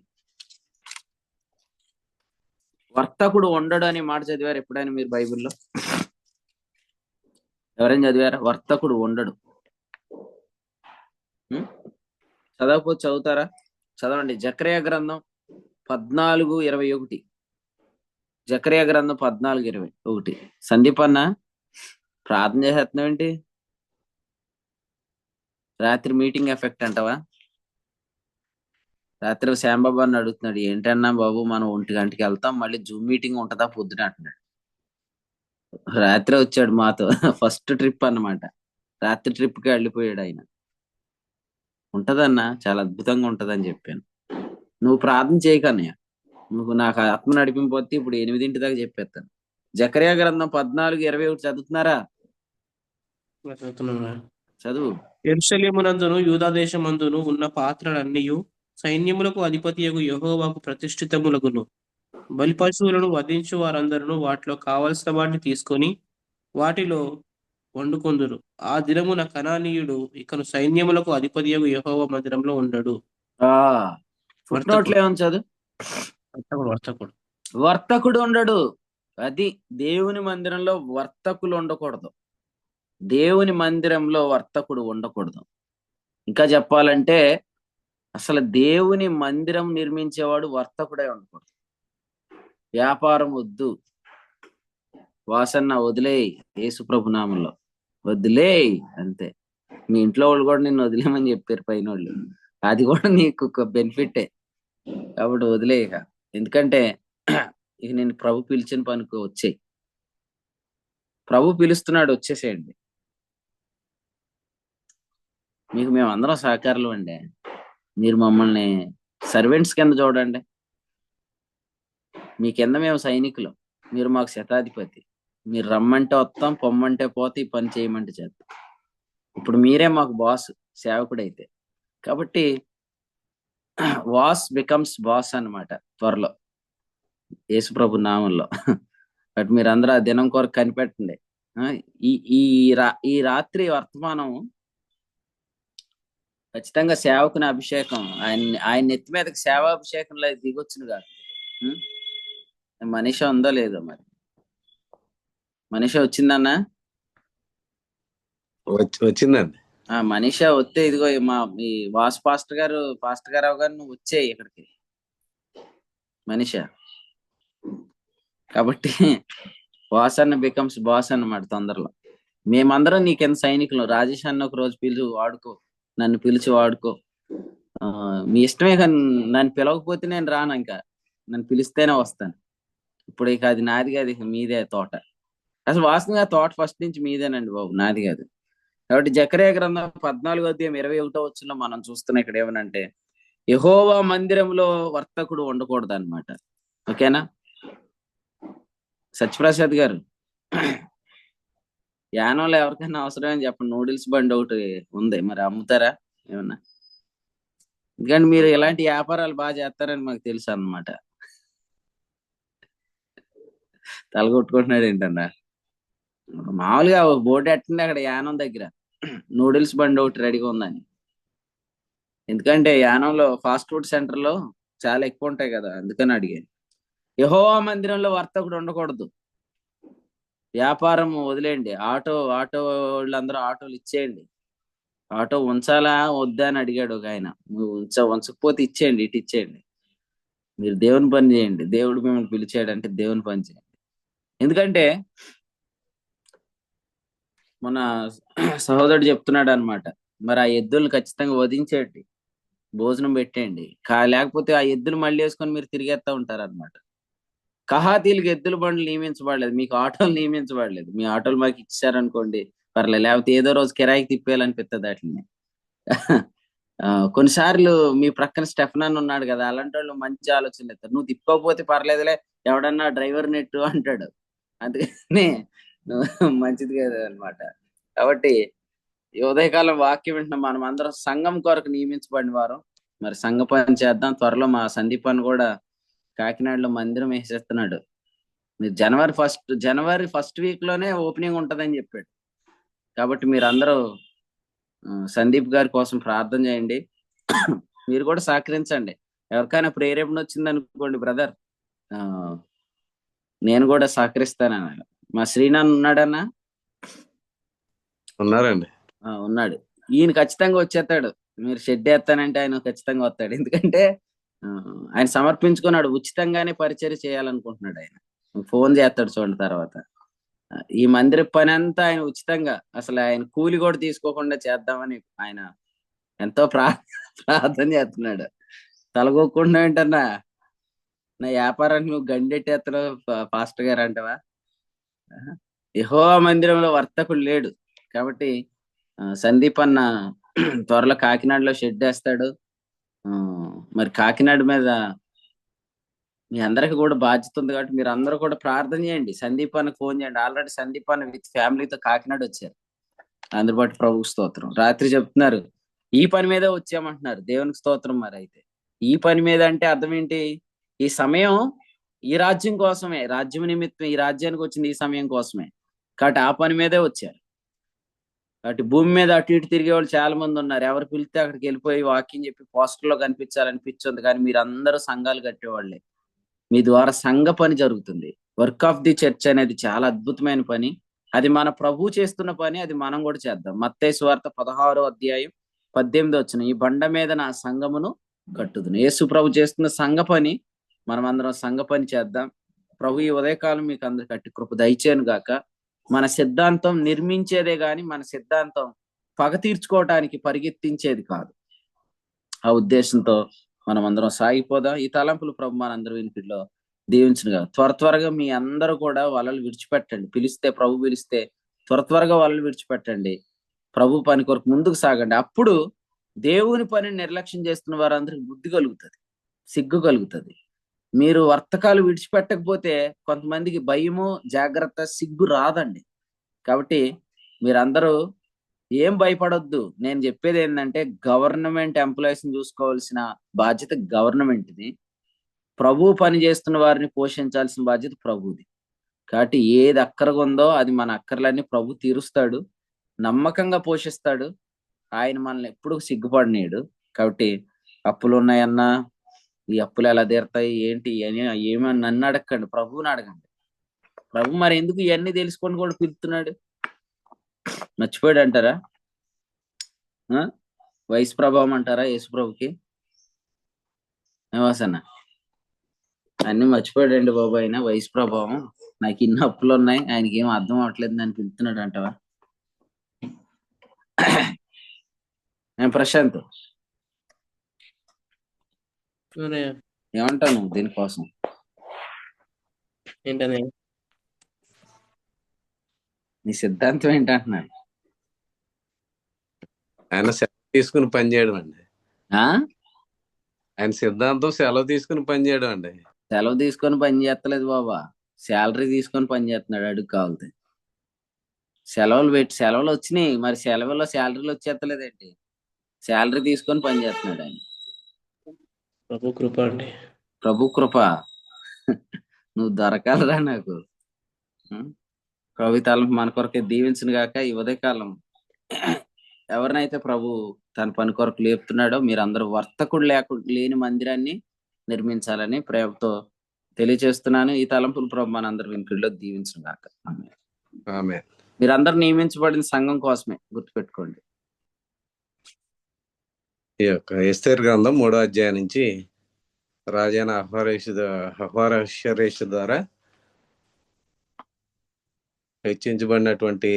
వర్తకుడు ఉండడు అనే మాట చదివారు ఎప్పుడైనా మీరు బైబిల్లో? ఎవరైనా చదివారా? వర్తకుడు ఉండడు. చదవకపోతే చదువుతారా? చదవండి. జకర్యా గ్రంథం 14:21. జకర్యా గ్రంథం 14:21. సందీప్ అన్న ప్రార్థన చేసేస్తున్నావు ఏంటి? రాత్రి మీటింగ్ ఎఫెక్ట్ అంటావా? రాత్రి శ్యాంబాబు అని అడుగుతున్నాడు, ఏంటన్నా బాబు మనం 1 గంటకి వెళ్తాం, మళ్ళీ జూమ్ మీటింగ్ ఉంటుందా పొద్దున అంటున్నాడు. రాత్రి వచ్చాడు మాతో, ఫస్ట్ ట్రిప్ అన్నమాట. రాత్రి ట్రిప్ కి వెళ్ళిపోయాడు ఆయన. ఉంటదన్నా, చాలా అద్భుతంగా ఉంటదని చెప్పాను. నువ్వు ప్రార్థన చేయకన్నయ్య, నువ్వు నాకు ఆత్మ నడిపింపోతే ఇప్పుడు 8 దాకా చెప్పేస్తాను. జకర్యా గ్రంథం 14:21 చదువుతున్నారా? చదువుతున్నాను. చదువు. యెరూషలేమునందును యూదా దేశమందును ఉన్న పాత్రలన్నీయు సైన్యములకు అధిపతియగు యెహోవాకు ప్రతిష్ఠితములగును. బలి పశువులను వధించు వారందరూ వాటిలో కావలసిన వాటిని తీసుకొని వాటిలో వండుకొందురు. ఆ దినమున కనానీయుడు ఇకను సైన్యములకు అధిపతియగు యెహోవా మందిరంలో ఉండడు. ఫుట్ నోట్లో ఏమని చదువు. వర్తకుడు. వర్తకుడు ఉండడు. అది దేవుని మందిరంలో వర్తకులు ఉండకూడదు. దేవుని మందిరంలో వర్తకుడు ఉండకూడదు. ఇంకా చెప్పాలంటే అసలు దేవుని మందిరం నిర్మించేవాడు వర్తకుడే ఉండకూడదు. వ్యాపారం వద్దు, వాసన్న వదిలేయి, యేసుప్రభు నామంలో వదిలేయి అంతే. మీ ఇంట్లో వాళ్ళు కూడా నిన్ను వదిలేమని చెప్పారు పైన వాళ్ళు, అది కూడా నీకు ఒక బెనిఫిటే. కాబట్టి వదిలేయక, ఎందుకంటే ఇక నేను ప్రభు పిలిచిన పనికి వచ్చేయి. ప్రభు పిలుస్తున్నాడు, వచ్చేసేయండి. మీకు మేము అందరం సహకారులు అండి. మీరు మమ్మల్ని సర్వెంట్స్ కింద చూడండి. మీ కింద మేము సైనికులు, మీరు మాకు శతాధిపతి. మీరు రమ్మంటే వస్తాం, పొమ్మంటే పోతే, ఈ పని చేయమంటే చేస్తాం. ఇప్పుడు మీరే మాకు బాస్, సేవకుడైతే. కాబట్టి వాస్ బికమ్స్ బాస్ అన్నమాట త్వరలో, యేసుప్రభు నామంలో. బట్ మీరందరూ ఆ దినం కొరకు కనిపెట్టండి. ఈ రాత్రి వర్తమానం ఖచ్చితంగా సేవకుని అభిషేకం, ఆయన నెత్తి మీదకి సేవాభిషేకంలో దిగొచ్చును కాదు. మనిషి ఉందో లేదో మరి? మనిషి వచ్చిందన్నా? వచ్చిందండి. మనిషి వస్తే ఇదిగో ఈ వాసు పాస్టర్ గారు నువ్వు వచ్చేయి ఇక్కడికి మనిష. కాబట్టి బాస్ అన్న బికమ్స్ బాస్ అన్నమాట తొందరలో. మేమందరం నీకెంత సైనికులు. రాజేష్ అన్న ఒక రోజు పిలిచి వాడుకో, నన్ను పిలిచి వాడుకో. మీ ఇష్టమే, కానీ నన్ను పిలవకపోతే నేను రాను. ఇంకా నన్ను పిలిస్తేనే వస్తాను. ఇప్పుడు ఇక అది నాది కాదు, ఇక మీదే తోట. అసలు వాస్తవంగా తోట ఫస్ట్ నుంచి మీదేనండి బాబు, నాది కాదు. కాబట్టి జకర్యా గ్రంథం 14:21 మనం చూస్తున్న ఇక్కడ ఏమనంటే యెహోవా మందిరంలో వర్తకుడు ఉండకూడదు అనమాట. ఓకేనా? సత్యప్రసాద్ గారు, యానంలో ఎవరికైనా అవసరమని చెప్పండి, నూడిల్స్ బండి ఒకటి ఉంది, మరి అమ్ముతారా ఏమన్నా? ఎందుకంటే మీరు ఇలాంటి వ్యాపారాలు బాగా చేస్తారని మాకు తెలుసు అన్నమాట. తలగొట్టుకుంటున్నాడు ఏంటన్నా? మామూలుగా బోర్డు ఎట్టండి అక్కడ యానం దగ్గర, నూడిల్స్ బండి ఒకటి రెడీగా ఉందని. ఎందుకంటే యానంలో ఫాస్ట్ ఫుడ్ సెంటర్లో చాలా ఎక్కువ ఉంటాయి కదా, అందుకని అడిగాను. యెహోవా మందిరంలో వర్తకుడు ఉండకూడదు. వ్యాపారం వదిలేయండి. ఆటో వాళ్ళందరూ ఆటోలు ఇచ్చేయండి. ఆటో ఉంచాలా వద్దా అని అడిగాడు ఒక ఆయన. నువ్వు ఉంచకపోతే ఇచ్చేయండి, ఇటు ఇచ్చేయండి. మీరు దేవుని పని చేయండి. దేవుడు మిమ్మల్ని పిలిచాడంటే దేవుని పని చేయండి. ఎందుకంటే మన సహోదరుడు చెప్తున్నాడు అనమాట. మరి ఆ ఎద్దుల్ని ఖచ్చితంగా వధించేయండి, భోజనం పెట్టేయండి. లేకపోతే ఆ ఎద్దులు మళ్ళీ వేసుకొని మీరు తిరిగేస్తా ఉంటారన్నమాట. కహాతీలకు ఎద్దుల బండ్లు నియమించబడలేదు, మీకు ఆటోలు నియమించబడలేదు. మీ ఆటోలు మాకు ఇచ్చారనుకోండి పర్లేదు, లేకపోతే ఏదో రోజు కిరాయికి తిప్పేయాలనిపిస్తుంది వాటిని. కొన్నిసార్లు మీ ప్రక్కన స్టెఫనాన్ ఉన్నాడు కదా, అలాంటి వాళ్ళు మంచి ఆలోచనలు ఇస్తారు. నువ్వు తిప్పుకోకపోతే పర్లేదులే, ఎవడన్నా డ్రైవర్ నెట్టు అంటాడు. అందుకని నువ్వు మంచిది కదా అనమాట. కాబట్టి ఈ ఉదయకాలం వాక్యం వింటున్న మనం అందరం సంఘం కొరకు నియమించబడిన వారు. మరి సంఘ పని చేద్దాం. త్వరలో మా సందీప్ అని కూడా కాకినాడలో మందిరం వేసేస్తున్నాడు. మీరు జనవరి ఫస్ట్ వీక్ లోనే ఓపెనింగ్ ఉంటదని చెప్పాడు. కాబట్టి మీరు అందరూ సందీప్ గారి కోసం ప్రార్థన చేయండి. మీరు కూడా సహకరించండి. ఎవరికైనా ప్రేరేపణ వచ్చింది అనుకోండి బ్రదర్, నేను కూడా సహకరిస్తానన్న. మా శ్రీనాథ్ ఉన్నాడన్నా? ఉన్నారండి. ఉన్నాడు. ఈయన ఖచ్చితంగా వచ్చేస్తాడు. మీరు షెడ్ వేస్తానంటే ఆయన ఖచ్చితంగా వస్తాడు. ఎందుకంటే ఆయన సమర్పించుకున్నాడు, ఉచితంగానే పరిచర్య చేయాలనుకుంటున్నాడు. ఆయన ఫోన్ చేస్తాడు చూడండి తర్వాత. ఈ మందిర పని అంతా ఆయన ఉచితంగా, అసలు ఆయన కూలి కూడా తీసుకోకుండా చేద్దామని ఆయన ఎంతో ప్రార్థన చేస్తున్నాడు. తలగొక్కుండా ఏంటన్నా, నా వ్యాపారాన్ని నువ్వు గండెట్టేస్తున్నావు పాస్టర్ గారు అంటవా? యెహోవా మందిరంలో వర్తకుడు లేడు. కాబట్టి సందీప్ అన్న త్వరలో కాకినాడలో షెడ్ వేస్తాడు. మరి కాకినాడ మీద మీ అందరికి కూడా బాధ్యత ఉంది. కాబట్టి మీరు అందరూ కూడా ప్రార్థన చేయండి. సందీప్ అన్నకు ఫోన్ చేయండి. ఆల్రెడీ సందీప్ అన్న విత్ ఫ్యామిలీతో కాకినాడ వచ్చారు. అందుబాటు ప్రభు స్తోత్రం. రాత్రి చెప్తున్నారు ఈ పని మీదే వచ్చామంటున్నారు. దేవునికి స్తోత్రం. మరి అయితే ఈ పని మీద అంటే అర్థం ఏంటి? ఈ సమయం ఈ రాజ్యం కోసమే, రాజ్యం నిమిత్తం ఈ రాజ్యానికి వచ్చింది ఈ సమయం కోసమే. కాబట్టి ఆ పని మీదే వచ్చారు. కాబట్టి భూమి మీద అటు ఇటు తిరిగే వాళ్ళు చాలా మంది ఉన్నారు. ఎవరు పిలిస్తే అక్కడికి వెళ్ళిపోయి వాక్యం చెప్పి పోస్టర్లో కనిపించాలనిపించింది. కానీ మీరు అందరూ సంఘాలు కట్టేవాళ్ళే. మీ ద్వారా సంఘ పని జరుగుతుంది. వర్క్ ఆఫ్ ది చర్చ్ అనేది చాలా అద్భుతమైన పని. అది మన ప్రభు చేస్తున్న పని, అది మనం కూడా చేద్దాం. మత్తయి సువార్త 16వ అధ్యాయం 18వ వచనం, ఈ బండ మీద నా సంఘమును కట్టుదును. యేసు ప్రభు చేస్తున్న సంఘ పని, మనం అందరం సంఘ పని చేద్దాం. ప్రభు ఈ ఉదయకాలం మీకు అందరికి కట్టి కృప దయచేయను గాక. మన సిద్ధాంతం నిర్మించేదే గాని మన సిద్ధాంతం పగ తీర్చుకోవటానికి పరిగెత్తించేది కాదు. ఆ ఉద్దేశంతో మనం అందరం సాగిపోదాం. ఈ తలంపులు ప్రభు మనందరూ వినికిడిలో దీవించునుగా. త్వరగా మీ అందరూ కూడా వలలు విడిచిపెట్టండి. ప్రభు పిలిస్తే త్వరగా వలలు విడిచిపెట్టండి. ప్రభు పని కొరకు ముందుకు సాగండి. అప్పుడు దేవుని పనిని నిర్లక్ష్యం చేస్తున్న వారందరికి బుద్ధి కలుగుతుంది, సిగ్గు కలుగుతుంది. మీరు వర్తకాలు విడిచిపెట్టకపోతే కొంతమందికి భయము, జాగ్రత్త, సిగ్గు రాదండి. కాబట్టి మీరందరూ ఏం భయపడొద్దు. నేను చెప్పేది ఏంటంటే, గవర్నమెంట్ ఎంప్లాయీస్ ని చూసుకోవాల్సిన బాధ్యత గవర్నమెంట్ది. ప్రభు పని చేస్తున్న వారిని పోషించాల్సిన బాధ్యత ప్రభుది. కాబట్టి ఏది అక్కరగా ఉందో అది మన అక్కర్లన్నీ ప్రభు తీరుస్తాడు, నమ్మకంగా పోషిస్తాడు. ఆయన మనల్ని ఎప్పుడు సిగ్గుపడనీయడు. కాబట్టి అప్పులు ఉన్నాయన్నా, ఈ అప్పులు ఎలా తీరుతాయి ఏంటి అని ఏమని నన్ను అడగండి, ప్రభువుని అడగండి. ప్రభు మరి ఎందుకు ఇవన్నీ తెలుసుకొని కూడా పిలుస్తున్నాడు? మర్చిపోయాడు అంటారా? వయసు ప్రభావం అంటారా యేసు ప్రభుకి? వాసన అన్ని మర్చిపోయాడండి బాబు. ఆయన వయసు ప్రభావం, నాకు ఇన్ని అప్పులు ఉన్నాయి, ఆయనకి ఏం అర్థం అవట్లేదు అని పిలుస్తున్నాడు అంటావా? ప్రశాంత్ ఏమంటావు నువ్వు దీనికోసం? ఏంటనే నీ సిద్ధాంతం ఏంటంటున్నాడు? ఆయన సెలవు తీసుకుని పని చేయడం అండి. ఆయన సిద్ధాంతం సెలవు తీసుకుని పని చేయడం అండి. సెలవు తీసుకొని పని చేస్తలేదు బాబా, శాలరీ తీసుకొని పని చేస్తున్నాడు. అడుగు కావాలి. సెలవులు వచ్చినాయి, మరి శాలరీలు వచ్చేస్తలేదేంటి? శాలరీ తీసుకొని పని చేస్తున్నాడు ఆయన. ప్రభు కృప అండి. ప్రభు కృప. నువ్వు దొరకాలరా నాకు. ప్రభు తలంపు మన కొరకే దీవించును గాక. ఈ ఉదయకాలం ఎవరినైతే ప్రభు తన పని కొరకు లేపుతున్నాడో మీరందరూ వర్తకుడు లేని మందిరాన్ని నిర్మించాలని ప్రేమతో తెలియజేస్తున్నాను. ఈ తలంపులు ప్రభు మనందరి వినికిడిలో దీవించును గాక. ఆమేన్. మీరందరూ నియమించబడిన సంఘం కోసమే, గుర్తుపెట్టుకోండి. ఈ యొక్క ఎస్తేరు గ్రంథం 3వ అధ్యాయం నుంచి రాజైన అహోరహేషు ద్వారా హెచ్చించబడినటువంటి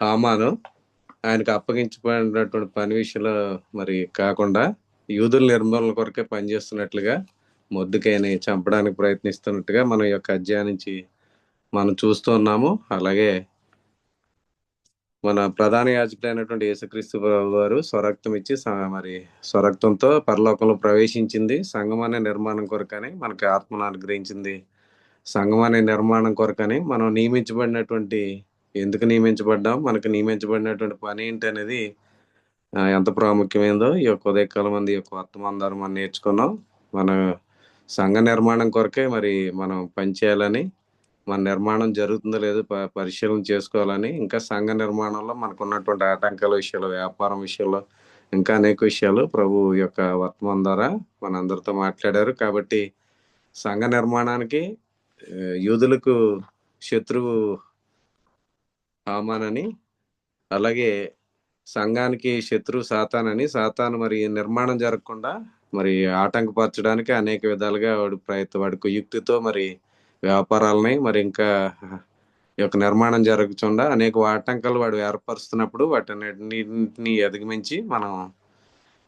హామాను ఆయనకు అప్పగించబడినటువంటి పని విషయంలో మరి కాకుండా యూదుల నిర్మూలన కొరకే పనిచేస్తున్నట్లుగా మొర్దెకైని చంపడానికి ప్రయత్నిస్తున్నట్టుగా మనం ఈ యొక్క అధ్యాయం నుంచి మనం చూస్తూ ఉన్నాము. అలాగే మన ప్రధాన యాజకుడైనటువంటి యేసుక్రీస్తు వారు స్వరక్తం ఇచ్చి మరి స్వరక్తంతో పరలోకంలో ప్రవేశించింది సంఘం అనే నిర్మాణం కొరకని, మనకి ఆత్మను అనుగ్రహించింది సంఘం అనే నిర్మాణం కొరకని. మనం నియమించబడినటువంటి ఎందుకు నియమించబడ్డాం, మనకు నియమించబడినటువంటి పని ఏంటి అనేది ఎంత ప్రాముఖ్యమైందో ఈ యొక్క ఉదయకాలం మంది యొక్క వర్తమానం ద్వారా మనం నేర్చుకున్నాం. మన సంఘ నిర్మాణం కొరకే మరి మనం పనిచేయాలని, మన నిర్మాణం జరుగుతుందో లేదో పరిశీలన చేసుకోవాలని, ఇంకా సంఘ నిర్మాణంలో మనకు ఉన్నటువంటి ఆటంకాల విషయాలు, వ్యాపారం విషయంలో, ఇంకా అనేక విషయాలు ప్రభు యొక్క వర్తమానం ద్వారా మనందరితో మాట్లాడారు. కాబట్టి సంఘ నిర్మాణానికి యూదులకు శత్రువు హామానని, అలాగే సంఘానికి శత్రువు సాతానని, సాతాను మరి నిర్మాణం జరగకుండా మరి ఆటంకపరచడానికి అనేక విధాలుగా వాడి కుయుక్తితో మరి వ్యాపారాలని మరి ఇంకా ఈ యొక్క నిర్మాణం జరగకుండా అనేక ఆటంకాలు వాడు ఏర్పరుస్తున్నప్పుడు వాటిని అధిగమించి మనం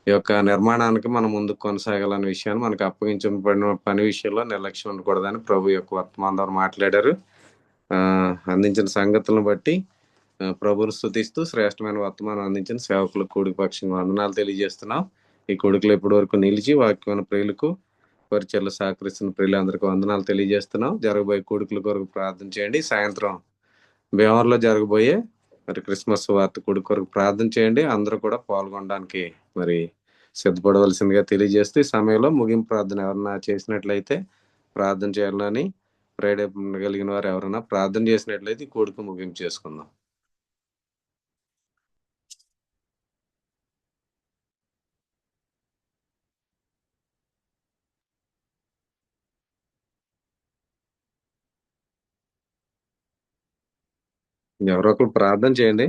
ఈ యొక్క నిర్మాణానికి మనం ముందుకు కొనసాగాలనే విషయాన్ని మనకు అప్పగించబడిన పని విషయంలో నిర్లక్ష్యం ఉండకూడదని ప్రభు యొక్క వర్తమానం ద్వారా మాట్లాడారు. అందించిన సంగతులను బట్టి ప్రభుని స్తుతిస్తూ శ్రేష్టమైన వర్తమానం అందించిన సేవకులకు కూడిక పక్షంగా వందనాలు తెలియజేస్తున్నాం. ఈ కొడుకులు ఇప్పటి వరకు నిలిచి వాక్యమైన ప్రియులకు పరిచయలు సహకరిస్తున్న ప్రియులందరికీ వందనాలు తెలియజేస్తున్నాం. జరగబోయే కొడుకుల కొరకు ప్రార్థన చేయండి. సాయంత్రం భీమవరంలో జరగబోయే మరి క్రిస్మస్ వార్త కొడుకు కొరకు ప్రార్థన చేయండి. అందరూ కూడా పాల్గొనడానికి మరి సిద్ధపడవలసిందిగా తెలియజేస్తూ ఈ సమయంలో ముగింపు ప్రార్థన ఎవరన్నా చేసినట్లయితే ప్రార్థన చేయాలని, ఫ్రైడే కలిగిన వారు ఎవరైనా ప్రార్థన చేసినట్లయితే ఈ కొడుకు ముగింపు చేసుకుందాం. ఎవరో ఒకరు ప్రార్థన చేయండి.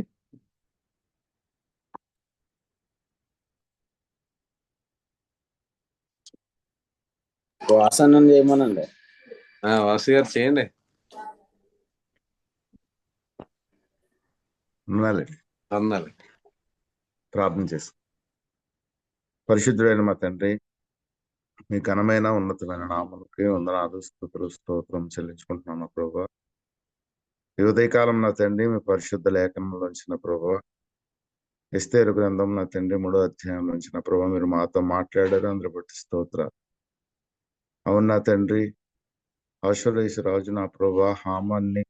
వాసన చేయమనండి. వాసు గారు చేయండి. అన్నాలి ప్రార్థన చేసి. పరిశుద్ధుడైన మా తండ్రి, మీ ఘనమైన ఉన్నతమైన నామములకి వందనాలు, స్తుతులు, స్తోత్రం చెల్లించుకుంటున్నాం మా ప్రభువా. ఈ ఉదయకాలం నా తండ్రి మీ పరిశుద్ధ లేఖనంలోంచి నా ప్రభువా, ఎస్తేరు గ్రంథం నా తండ్రి 3వ అధ్యాయం నుంచి నా ప్రభువా మీరు మాతో మాట్లాడారు. అందరి బట్టి స్తోత్ర. అవును నా తండ్రి, అహోరేషు రాజు నా ప్రభువా హామాన్ని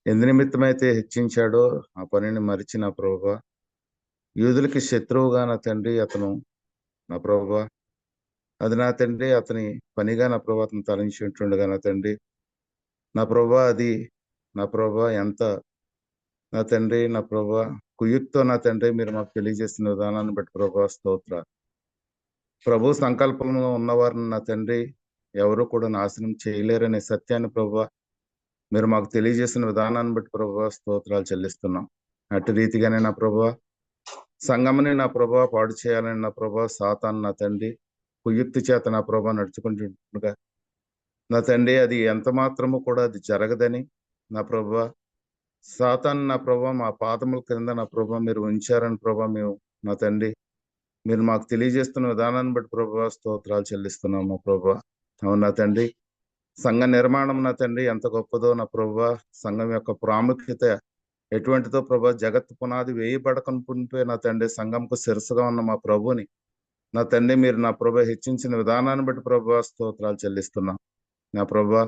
ఎందు నిమిత్తమైతే హెచ్చించాడో ఆ పనిని మరిచి నా ప్రభువా యూదులకి శత్రువుగా నా తండ్రి అతను నా ప్రభువా, అది నా తండ్రి అతని పనిగా నా ప్రభు అతను తలంచి ఉంటుండగా నా తండ్రి నా ప్రభా అది నా ప్రభా ఎంత నా తండ్రి నా ప్రభా కుయుక్తో నా తండ్రి మీరు మాకు తెలియజేస్తున్న విధానాన్ని బట్టి ప్రభా స్తోత్ర. ప్రభు సంకల్పంలో ఉన్నవారిని నా తండ్రి ఎవరు కూడా నాశనం చేయలేరనే సత్యాన్ని ప్రభా మీరు మాకు తెలియజేసిన విధానాన్ని బట్టి ప్రభా స్తోత్రాలు చెల్లిస్తున్నాం. అటు రీతిగానే నా ప్రభా సంఘమని నా ప్రభా పాడు చేయాలని నా ప్రభా సాతాను నా తండ్రి కుయుక్తి చేత నా ప్రభా నడుచుకుంటుండగా నా తండ్రి అది ఎంత మాత్రము కూడా అది జరగదని నా ప్రభా సాతాను నా ప్రభా మా పాదముల క్రింద నా ప్రభా మీరు ఉంచారని ప్రభా మేము నా తండ్రి మీరు మాకు తెలియజేస్తున్న విధానాన్ని బట్టి ప్రభా స్తోత్రాలు చెల్లిస్తున్నాం మా ప్రభా. అవును నా తండ్రి, సంఘ నిర్మాణం నా తండ్రి ఎంత గొప్పదో నా ప్రభా, సంఘం యొక్క ప్రాముఖ్యత ఎటువంటిదో ప్రభా, జగత్తు పునాది వేయబడకనుకుంటే నా తండ్రి సంఘంకు శిరసుగా ఉన్న మా ప్రభుని నా తండ్రి మీరు నా ప్రభా హెచ్చించిన విధానాన్ని బట్టి ప్రభా స్తోత్రాలు చెల్లిస్తున్నాం. నా ప్రభా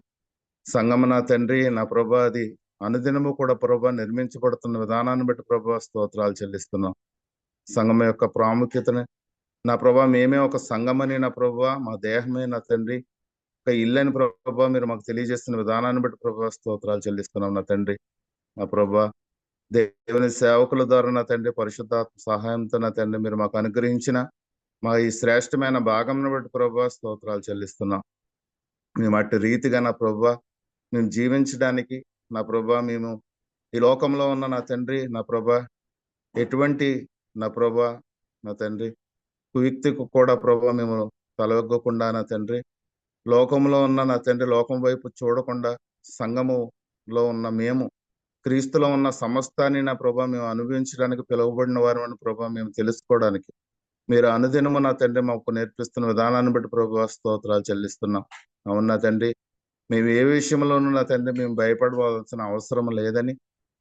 సంఘం నా తండ్రి నా ప్రభా అది అనుదినము కూడా ప్రభా నిర్మించబడుతున్న విధానాన్ని బట్టి ప్రభా స్తోత్రాలు చెల్లిస్తున్నాం. సంఘం యొక్క ప్రాముఖ్యతని నా ప్రభా మేమే ఒక సంఘమని నా ప్రభా మా దేహమే నా తండ్రి ఒక ఇల్లని ప్రభా మీరు మాకు తెలియజేస్తున్న విధానాన్ని బట్టి ప్రభా స్తోత్రాలు చెల్లిస్తున్నాం. నా తండ్రి నా ప్రభా దేవుని సేవకుల ద్వారా నా తండ్రి పరిశుద్ధాత్మ సహాయంతో నా తండ్రి మీరు మాకు అనుగ్రహించిన మా ఈ శ్రేష్టమైన భాగంను బట్టి ప్రభా స్తోత్రాలు చెల్లిస్తున్నాం. మేము అట్టి రీతిగా నా ప్రభా మేము జీవించడానికి నా ప్రభా మేము ఈ లోకంలో ఉన్న నా తండ్రి నా ప్రభా ఎటువంటి నా ప్రభా నా తండ్రి కుయుక్తికి కూడా ప్రభా మేము తలవగ్గకుండా నా తండ్రి లోకంలో ఉన్న నా తండ్రి లోకం వైపు చూడకుండా సంఘములో ఉన్న మేము క్రీస్తులో ఉన్న సమస్తాన్ని నా ప్రభా మేము అనుభవించడానికి పిలువబడిన వారు ప్రభా మేము తెలుసుకోవడానికి మీరు అనుదినము నా తండ్రి మాకు నేర్పిస్తున్న విధానాన్ని బట్టి ప్రభా స్తోత్రాలు చెల్లిస్తున్నాం. అవును నా తండ్రి, మేము ఏ విషయంలోనూ నా తండ్రి మేము భయపడవలసిన అవసరం లేదని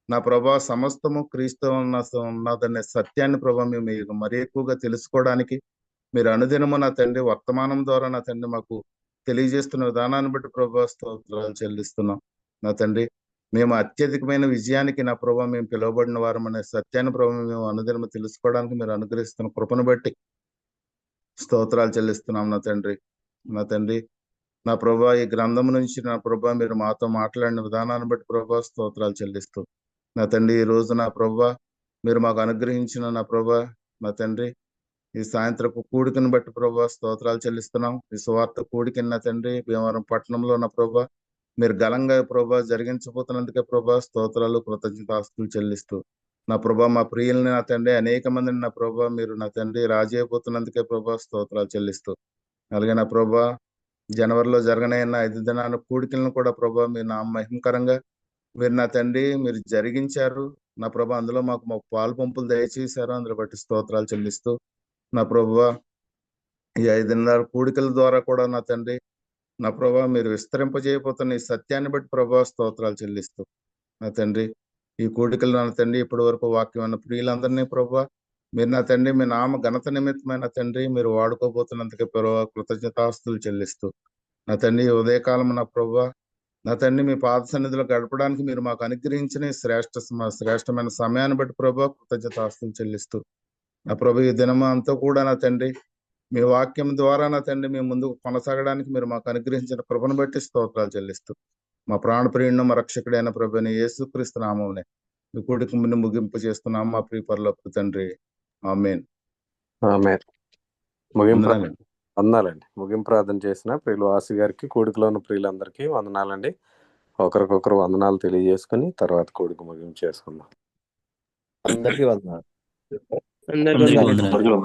నా ప్రభా సమస్తము క్రీస్తు ఉన్నదనే సత్యాన్ని ప్రభా మేము మరీ ఎక్కువగా తెలుసుకోవడానికి మీరు అనుదినము నా తండ్రి వర్తమానం ద్వారా నా తండ్రి మాకు తెలియజేస్తున్న విధానాన్ని బట్టి ప్రభా స్తోత్రాలు చెల్లిస్తున్నాం. నా తండ్రి మేము అత్యధికమైన విజయానికి నా ప్రభా మేము పిలువబడిన వారం అనే సత్యాన్ని ప్రభా మేము అనుదినము తెలుసుకోవడానికి మీరు అనుగ్రహిస్తున్న కృపను బట్టి స్తోత్రాలు చెల్లిస్తున్నాం. నా తండ్రి నా ప్రభా ఈ గ్రంథం నుంచి నా ప్రభా మీరు మాతో మాట్లాడిన విధానాన్ని బట్టి ప్రభా స్తోత్రాలు చెల్లిస్తూ నా తండ్రి ఈ రోజు నా ప్రభా మీరు మాకు అనుగ్రహించిన నా ప్రభా నా తండ్రి ఈ సాయంత్రపు కూడికను బట్టి ప్రభా స్తోత్రాలు చెల్లిస్తున్నాం. ఈ సువార్త కూడికని నా తండ్రి భీమవరం పట్టణంలో నా ప్రభా మీరు ఘనంగా ప్రభా జరిగించబోతున్నందుకే ప్రభా స్తోత్రాలు కృతజ్ఞతాస్తులు చెల్లిస్తూ నా ప్రభా మా ప్రియుల్ని నా తండ్రి అనేక మందిని నా ప్రభా మీరు నా తండ్రి రాజైపోతున్నందుకే ప్రభా స్తోత్రాలు చెల్లిస్తూ అలాగే నా ప్రభా జనవరిలో జరగనైన 5 దినాల కూడికలను కూడా ప్రభా మీరు నా మహిమకరంగా మీరు నా తండ్రి మీరు జరిగించారు నా ప్రభా అందులో మాకు పాలు పంపులు దయచేశారు. అందులో బట్టి స్తోత్రాలు చెల్లిస్తూ నా ప్రభా ఈ 5 దినాల కూడికల ద్వారా కూడా నా తండ్రి నా ప్రభా మీరు విస్తరింపజేయబోతున్న ఈ సత్యాన్ని బట్టి ప్రభా స్తోత్రాలు చెల్లిస్తూ నా తండ్రి ఈ కూడికలు నా తండ్రి ఇప్పటి వరకు వాక్యమైన ప్రియులందరినీ ప్రభా మీరు నా తండ్రి మీ నామ ఘనత నిమిత్తమైన తండ్రి మీరు వాడుకోబోతున్నందుకే ప్రభా కృతజ్ఞతాస్తులు చెల్లిస్తూ నా తండ్రి ఉదయకాలం నా ప్రభా నా తండ్రి మీ పాద సన్నిధిలో గడపడానికి మీరు మాకు అనుగ్రహించిన శ్రేష్టమైన సమయాన్ని బట్టి ప్రభా కృతజ్ఞతాస్తులు చెల్లిస్తూ నా ప్రభు ఈ దినము అంతా కూడా నా తండ్రి మీ వాక్యం ద్వారా నా తండ్రి మేము ముందుకు కొనసాగడానికి మీరు మాకు అనుగ్రహించిన కృపను బట్టి స్తోత్రాలు చెల్లిస్తూ మా ప్రాణప్రియుడు మా రక్షకుడైన ప్రభుని యేసుక్రీస్తు నామమునే ఈ కూడికి ముందు ముగింపు చేస్తున్నాం మా ప్రియ పరలోకపు తండ్రి. ఆమేన్. వందనాలండి. ముగింపు ప్రార్థన చేసిన ప్రియులు వాసు గారికి, కూడికలో ఉన్న ప్రియులందరికీ వందనాలండి. ఒకరికొకరు వందనాలు తెలియజేసుకుని తర్వాత కూడిక ముగింపు చేసుకుందాం. అందరికీ వందనాలు. అందరికీ వందనాలు.